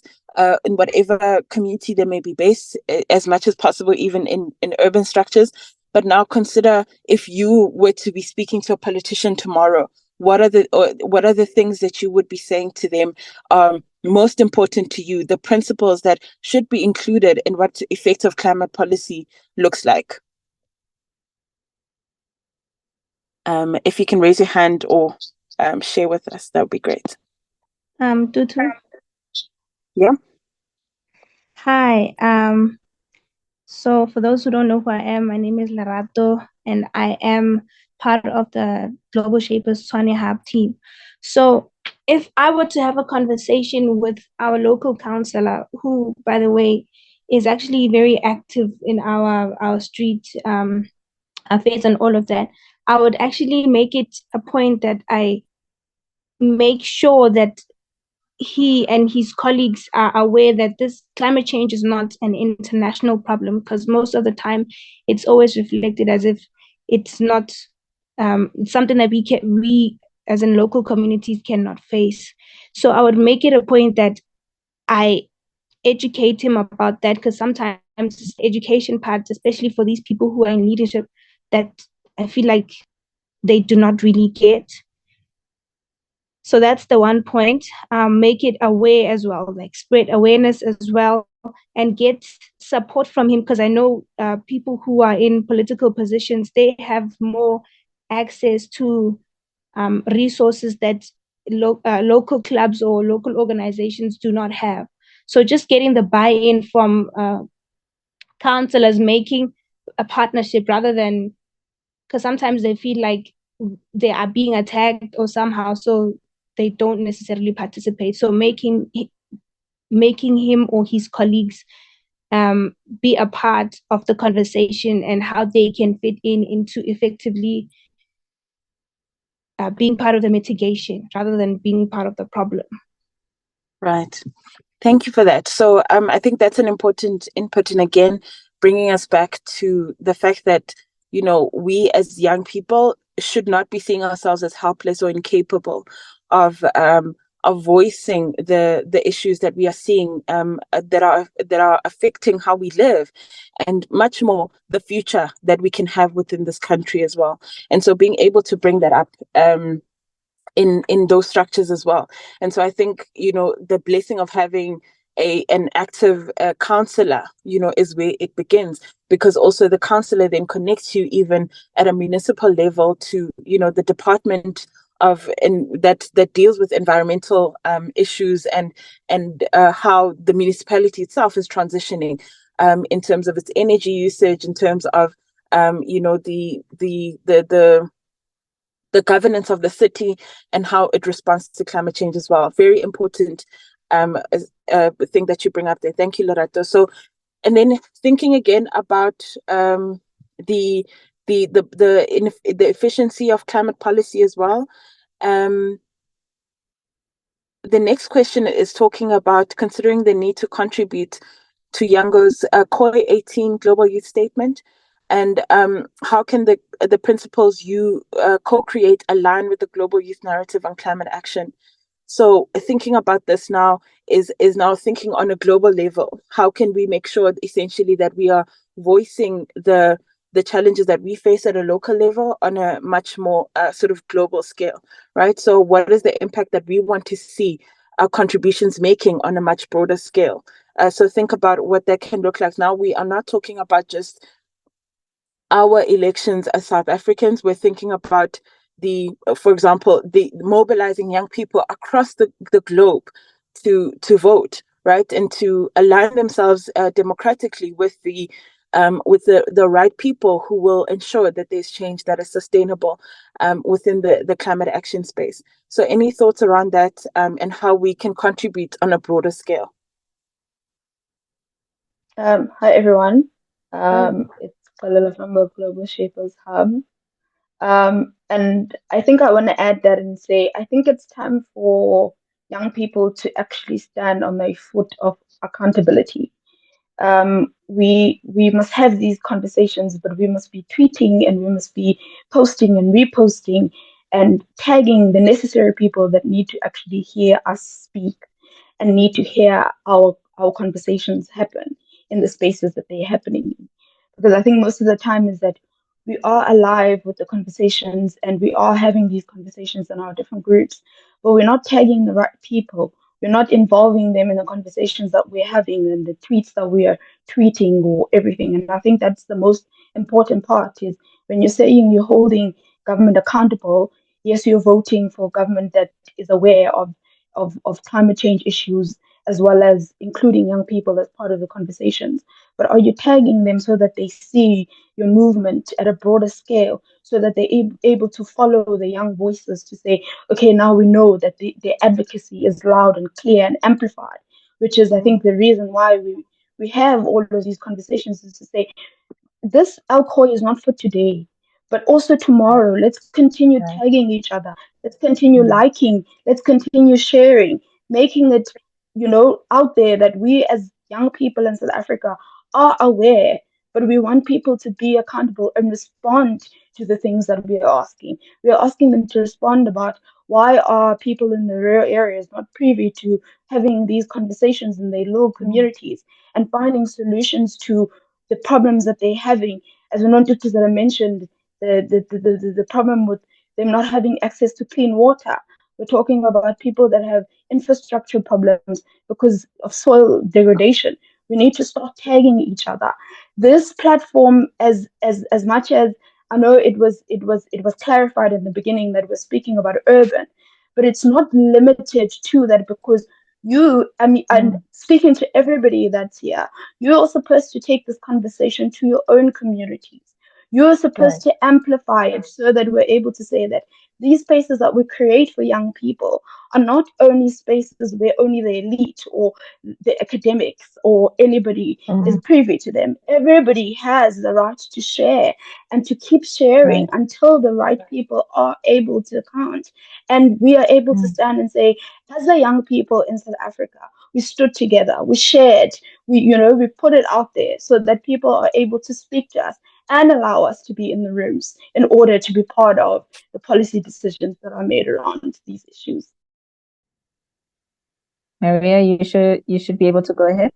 in whatever community they may be based, as much as possible, even in urban structures. But now consider, if you were to be speaking to a politician tomorrow, what are the things that you would be saying to them most important to you, the principles that should be included in what effective climate policy looks like? If you can raise your hand or share with us, that would be great. Tutu. Yeah. Hi. So for those who don't know who I am, my name is Lerato, and I am part of the Global Shapers Tshwane Hub team. So if I were to have a conversation with our local councillor, who, by the way, is actually very active in our street affairs and all of that, I would actually make it a point that I make sure that he and his colleagues are aware that this climate change is not an international problem, because most of the time it's always reflected as if it's not it's something that we as in local communities cannot face. So I would make it a point that I educate him about that, because sometimes this education part, especially for these people who are in leadership, that I feel like they do not really get. So that's the one point. Make it aware as well, like spread awareness as well, and get support from him, because I know people who are in political positions, they have more access to resources that local clubs or local organizations do not have. So just getting the buy-in from councillors, making a partnership rather than, because sometimes they feel like they are being attacked or somehow, so they don't necessarily participate. So making him or his colleagues be a part of the conversation and how they can fit into effectively being part of the mitigation rather than being part of the problem. Right. Thank you for that. So I think that's an important input, and again, bringing us back to the fact that, you know, we as young people should not be seeing ourselves as helpless or incapable of voicing the issues that we are seeing that are affecting how we live, and much more the future that we can have within this country as well. And so being able to bring that up in those structures as well. And so I think, you know, the blessing of having an active counselor, you know, is where it begins, because also the counselor then connects you even at a municipal level to, you know, the department of that deals with environmental issues, and how the municipality itself is transitioning in terms of its energy usage, in terms of you know, the governance of the city, and how it responds to climate change as well. Very important thing that you bring up there. Thank you, Lorato. So, and then thinking again about the efficiency of climate policy as well. The next question is talking about considering the need to contribute to Yango's LCOY 18 Global Youth Statement, and how can the principles you co-create align with the global youth narrative on climate action? So thinking about this now is now thinking on a global level. How can we make sure essentially that we are voicing the challenges that we face at a local level on a much more sort of global scale, right? So what is the impact that we want to see our contributions making on a much broader scale? So think about what that can look like. Now, we are not talking about just our elections as South Africans. We're thinking about for example, the mobilizing young people across the globe to vote, right, and to align themselves democratically with the right people who will ensure that there's change that is sustainable within the climate action space. So any thoughts around that and how we can contribute on a broader scale? Hi, everyone. It's Kalila from the Global Shapers Hub. And I think I want to add that and say, I think it's time for young people to actually stand on their foot of accountability. We must have these conversations, but we must be tweeting, and we must be posting and reposting and tagging the necessary people that need to actually hear us speak and need to hear our conversations happen in the spaces that they're happening in. Because I think most of the time is that we are alive with the conversations and we are having these conversations in our different groups, but we're not tagging the right people. We're not involving them in the conversations that we're having and the tweets that we are tweeting or everything. And I think that's the most important part, is when you're saying you're holding government accountable, yes, you're voting for government that is aware of climate change issues, as well as including young people as part of the conversations. But are you tagging them so that they see your movement at a broader scale, so that they're able to follow the young voices to say, okay, now we know that the advocacy is loud and clear and amplified, which is, I think, the reason why we have all of these conversations is to say, this LCOY is not for today, but also tomorrow. Let's continue Right. tagging each other. Let's continue liking. Let's continue sharing, making it, out there that we as young people in South Africa are aware, but we want people to be accountable and respond to the things that we are asking. We are asking them to respond about why are people in the rural areas not privy to having these conversations in their little communities and finding solutions to the problems that they're having. As Unontutu mentioned, the problem with them not having access to clean water. We're talking about people that have infrastructure problems because of soil degradation. We need to start tagging each other. This platform, as much as I know it was clarified in the beginning that we're speaking about urban, but it's not limited to that because I'm speaking to everybody that's here. You're supposed to take this conversation to your own communities. You're supposed to amplify it so that we're able to say that these spaces that we create for young people are not only spaces where only the elite or the academics or anybody is privy to them. Everybody has the right to share and to keep sharing until the right people are able to count. And we are able to stand and say, as the young people in South Africa, we stood together, we shared, we put it out there so that people are able to speak to us and allow us to be in the rooms in order to be part of the policy decisions that are made around these issues. Maria, you should be able to go ahead.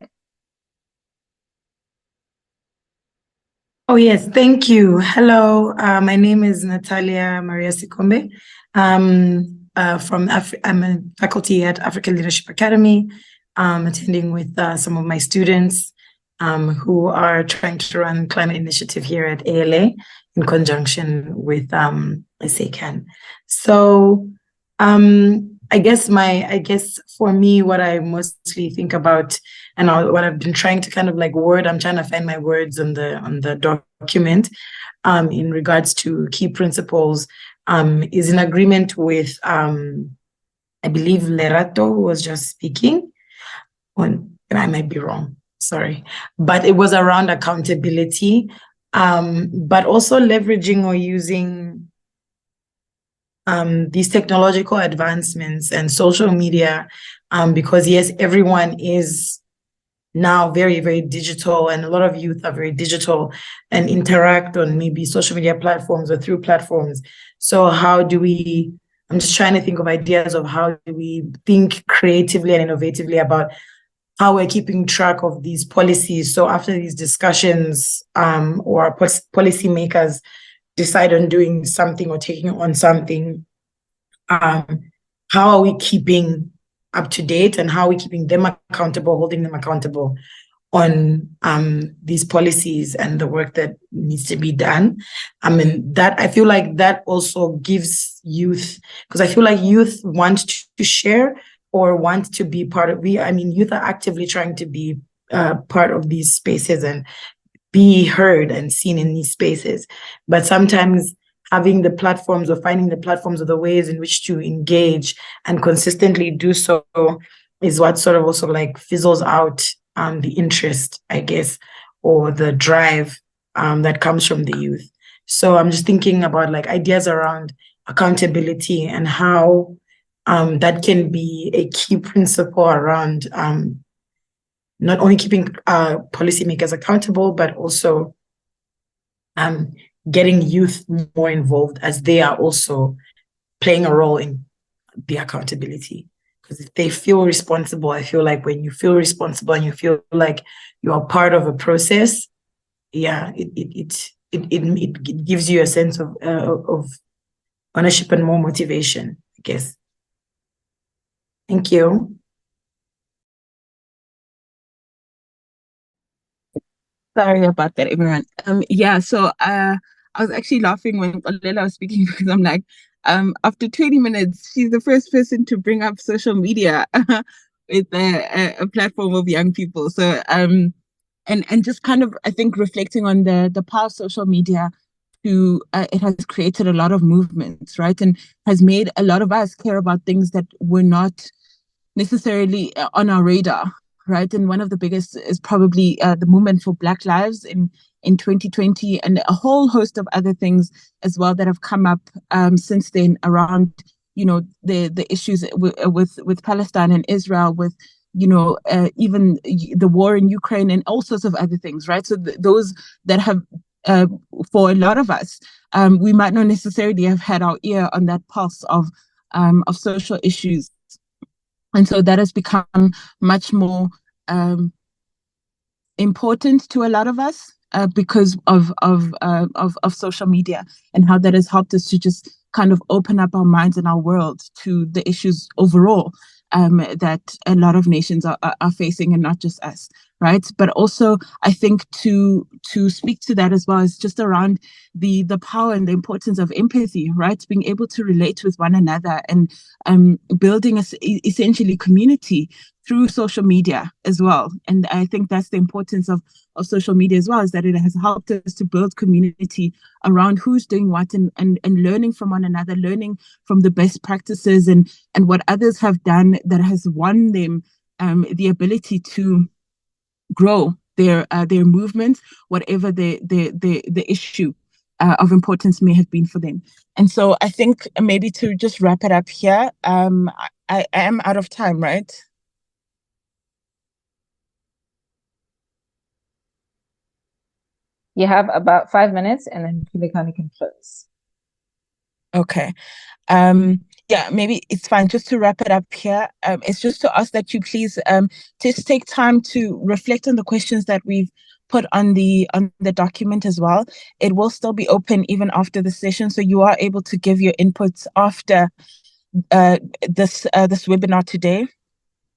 Oh, yes, thank you. Hello, my name is Natalia Maria Sikombe. I'm a faculty at African Leadership Academy, attending with some of my students who are trying to run climate initiative here at ALA in conjunction with SACAN. So I guess for me, what I mostly think about and what I've been trying to kind of I'm trying to find my words on the document in regards to key principles is in agreement with I believe Lerato who was just speaking. I might be wrong, sorry, but it was around accountability, but also leveraging or using these technological advancements and social media, because yes, everyone is now very, very digital, and a lot of youth are very digital and interact on maybe social media platforms or through platforms. So I'm just trying to think of ideas of how do we think creatively and innovatively about how we're keeping track of these policies. So after these discussions, or our policymakers decide on doing something or taking on something, how are we keeping up to date, and how are we keeping them accountable, holding them accountable on these policies and the work that needs to be done? I feel like that also gives youth, because I feel like youth want to share or want to be part of. Youth are actively trying to be part of these spaces and be heard and seen in these spaces, but sometimes having the platforms or finding the platforms or the ways in which to engage and consistently do so is what sort of also fizzles out the interest, I guess, or the drive that comes from the youth. So I'm just thinking about ideas around accountability and how that can be a key principle around not only keeping policymakers accountable, but also getting youth more involved as they are also playing a role in the accountability. Because if they feel responsible, I feel like when you feel responsible and you feel like you are part of a process, it gives you a sense of ownership and more motivation, I guess. Thank you. Sorry about that, everyone. So I was actually laughing when Olela was speaking because I'm like, after 20 minutes, she's the first person to bring up social media with a platform of young people. So and just kind of, I think, reflecting on the power of social media it has created a lot of movements, right? And has made a lot of us care about things that were not necessarily on our radar. right? And one of the biggest is probably the movement for Black Lives in 2020, and a whole host of other things as well that have come up since then around, the issues with Palestine and Israel, with even the war in Ukraine and all sorts of other things, right? So those that have, for a lot of us, we might not necessarily have had our ear on that pulse of social issues, and so that has become much more important to a lot of us because of social media, and how that has helped us to just kind of open up our minds and our world to the issues overall that a lot of nations are facing, and not just us, right? But also, I think to speak to that as well is just around the power and the importance of empathy, right? Being able to relate with one another, and building essentially community through social media as well. And I think that's the importance of social media as well, is that it has helped us to build community around who's doing what, and learning from one another, learning from the best practices and what others have done that has won them the ability to grow their movements, whatever the issue of importance may have been for them. And so I think maybe to just wrap it up here, I am out of time, right? You have about 5 minutes, and then Kulikani can close. Okay. Yeah, maybe it's fine just to wrap it up here. It's just to ask that you please just take time to reflect on the questions that we've put on the document as well. It will still be open even after the session, so you are able to give your inputs after this webinar today.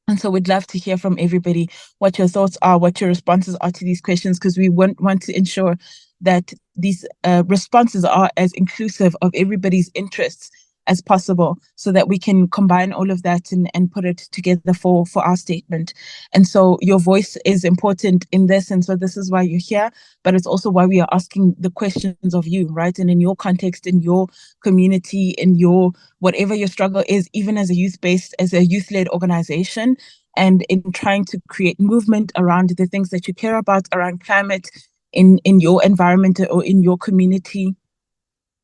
And so we'd love to hear from everybody what your thoughts are, what your responses are to these questions, because we want to ensure that these responses are as inclusive of everybody's interests as possible, so that we can combine all of that and put it together for our statement. And so your voice is important in this, and so this is why you're here, but it's also why we are asking the questions of you, right? And in your context, in your community, in your whatever your struggle is, even as a youth-led organization, and in trying to create movement around the things that you care about, around climate, in your environment or in your community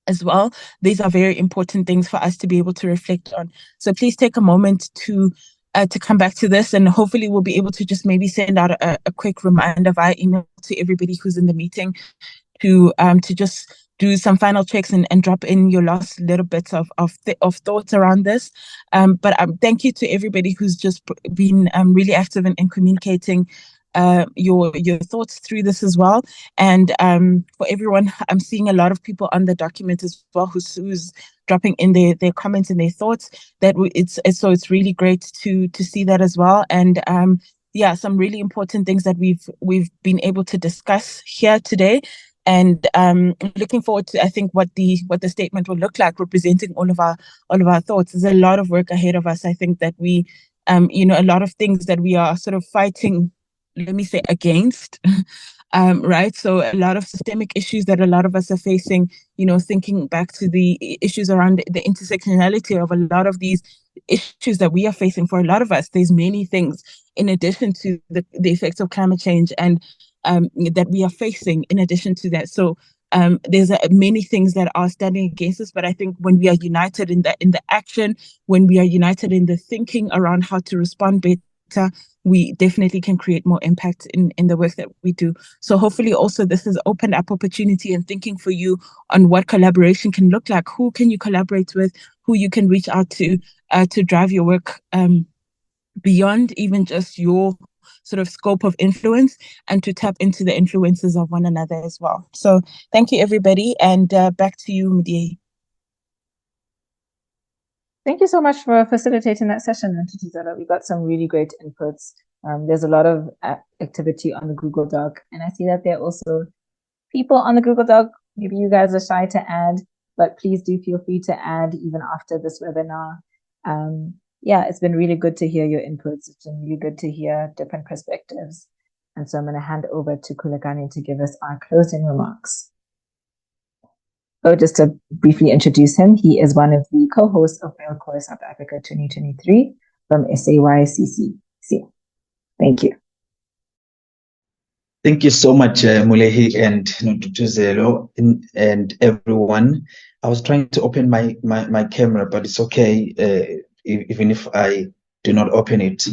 as well. These are very important things for us to be able to reflect on. So please take a moment to come back to this, and hopefully we'll be able to just maybe send out a quick reminder via email to everybody who's in the meeting to just do some final checks and drop in your last little bits of thoughts around this. But thank you to everybody who's just been really active in communicating your thoughts through this as well. And for everyone, I'm seeing a lot of people on the document as well who's dropping in their comments and their thoughts. It's really great to see that as well. And yeah, some really important things that we've been able to discuss here today. And looking forward to, I think, what the statement will look like, representing all of our thoughts. There's a lot of work ahead of us. I think that we, a lot of things that we are sort of fighting, let me say, against, right? So a lot of systemic issues that a lot of us are facing, thinking back to the issues around the intersectionality of a lot of these issues that we are facing. For a lot of us, there's many things in addition to the effects of climate change and that we are facing in addition to that. So there's many things that are standing against us, but I think when we are united in the action, when we are united in the thinking around how to respond better, we definitely can create more impact in the work that we do. So hopefully also this has opened up opportunity and thinking for you on what collaboration can look like. Who can you collaborate with? Who you can reach out to drive your work beyond even just your sort of scope of influence, and to tap into the influences of one another as well. So thank you, everybody. And back to you, Mudiei. Thank you so much for facilitating that session, Ntutuzela. We got some really great inputs. There's a lot of activity on the Google Doc, and I see that there are also people on the Google Doc. Maybe you guys are shy to add, but please do feel free to add even after this webinar. Yeah, it's been really good to hear your inputs. It's been really good to hear different perspectives. And so I'm going to hand over to Kulikani to give us our closing remarks. Oh, just to briefly introduce him, he is one of the co-hosts of LCOY South Africa 2023 from SACAN. Thank you. Thank you so much, Mulehi and Ntutuzelo and everyone. I was trying to open my camera, but it's okay, even if I do not open it.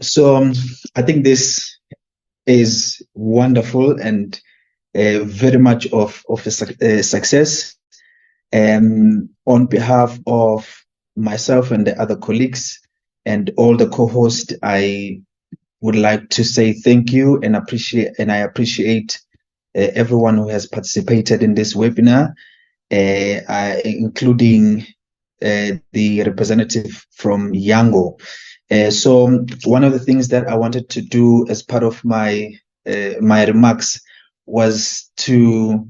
So I think this is wonderful and very much of a success. On behalf of myself and the other colleagues and all the co-hosts, I would like to say thank you and I appreciate everyone who has participated in this webinar, including the representative from Yango. So one of the things that I wanted to do as part of my remarks was to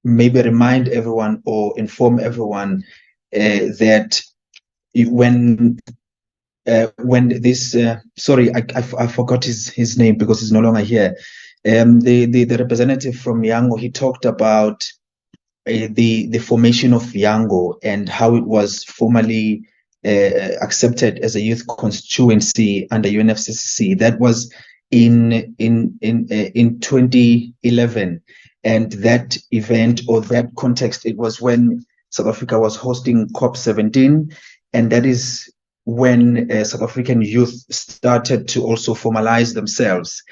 maybe remind everyone or inform everyone that when this sorry, I forgot his name because he's no longer here. The representative from Yango, he talked about the formation of Yango and how it was formally accepted as a youth constituency under UNFCCC. That was in 2011, and that event or that context, it was when South Africa was hosting COP17, and that is when South African youth started to also formalize themselves.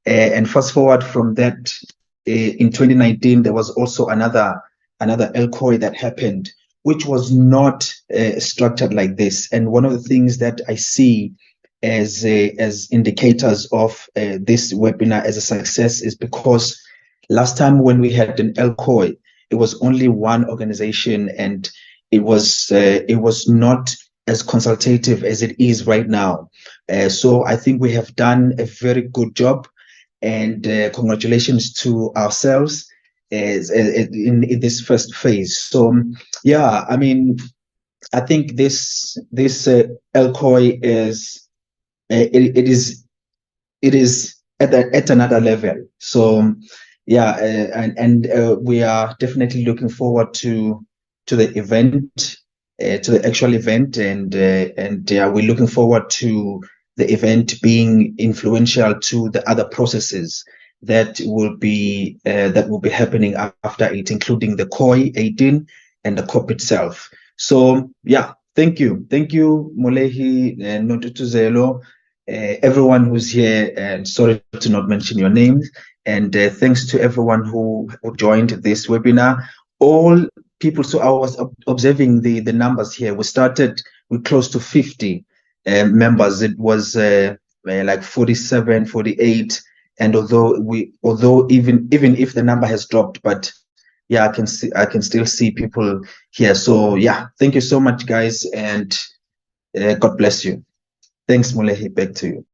And fast forward from that, in 2019, there was also another LCOY that happened, which was not structured like this. And one of the things that I see as indicators of this webinar as a success is because last time when we had an LCOY, it was only one organization, and it was not as consultative as it is right now. So I think we have done a very good job, and congratulations to ourselves in this first phase. So yeah, I mean, I think this LCOY is it is at another level. So yeah, and we are definitely looking forward to the event, to the actual event, and we're looking forward to the event being influential to the other processes that will be happening after it, including the COY 18 and the COP itself. So yeah, thank you, Molehi and Notutuzelo, everyone who's here, and sorry to not mention your names. And thanks to everyone who joined this webinar. All people, so I was observing the numbers here. We started with close to 50 members. It was like 47, 48. And although even if the number has dropped, but yeah, I can still see people here. So yeah, thank you so much, guys, and God bless you. Thanks, Molehi. Back to you.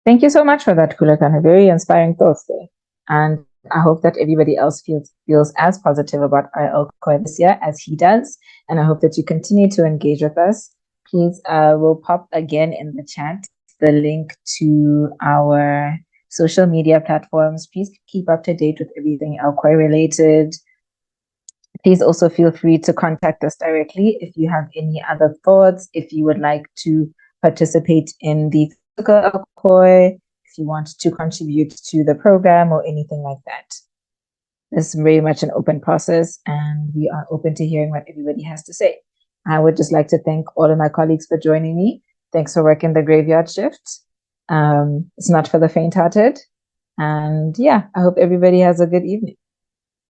Thank you so much for that, Kulakan. A very inspiring thoughts there. And I hope that everybody else feels as positive about our LCOY this year as he does. And I hope that you continue to engage with us. Please, we'll pop again in the chat the link to our social media platforms. Please keep up to date with everything LCOY related. Please also feel free to contact us directly if you have any other thoughts, if you would like to participate in the LCOY, if you want to contribute to the program or anything like that. This is very much an open process, and we are open to hearing what everybody has to say. I would just like to thank all of my colleagues for joining me. Thanks for working the graveyard shift. It's not for the faint-hearted. And yeah, I hope everybody has a good evening.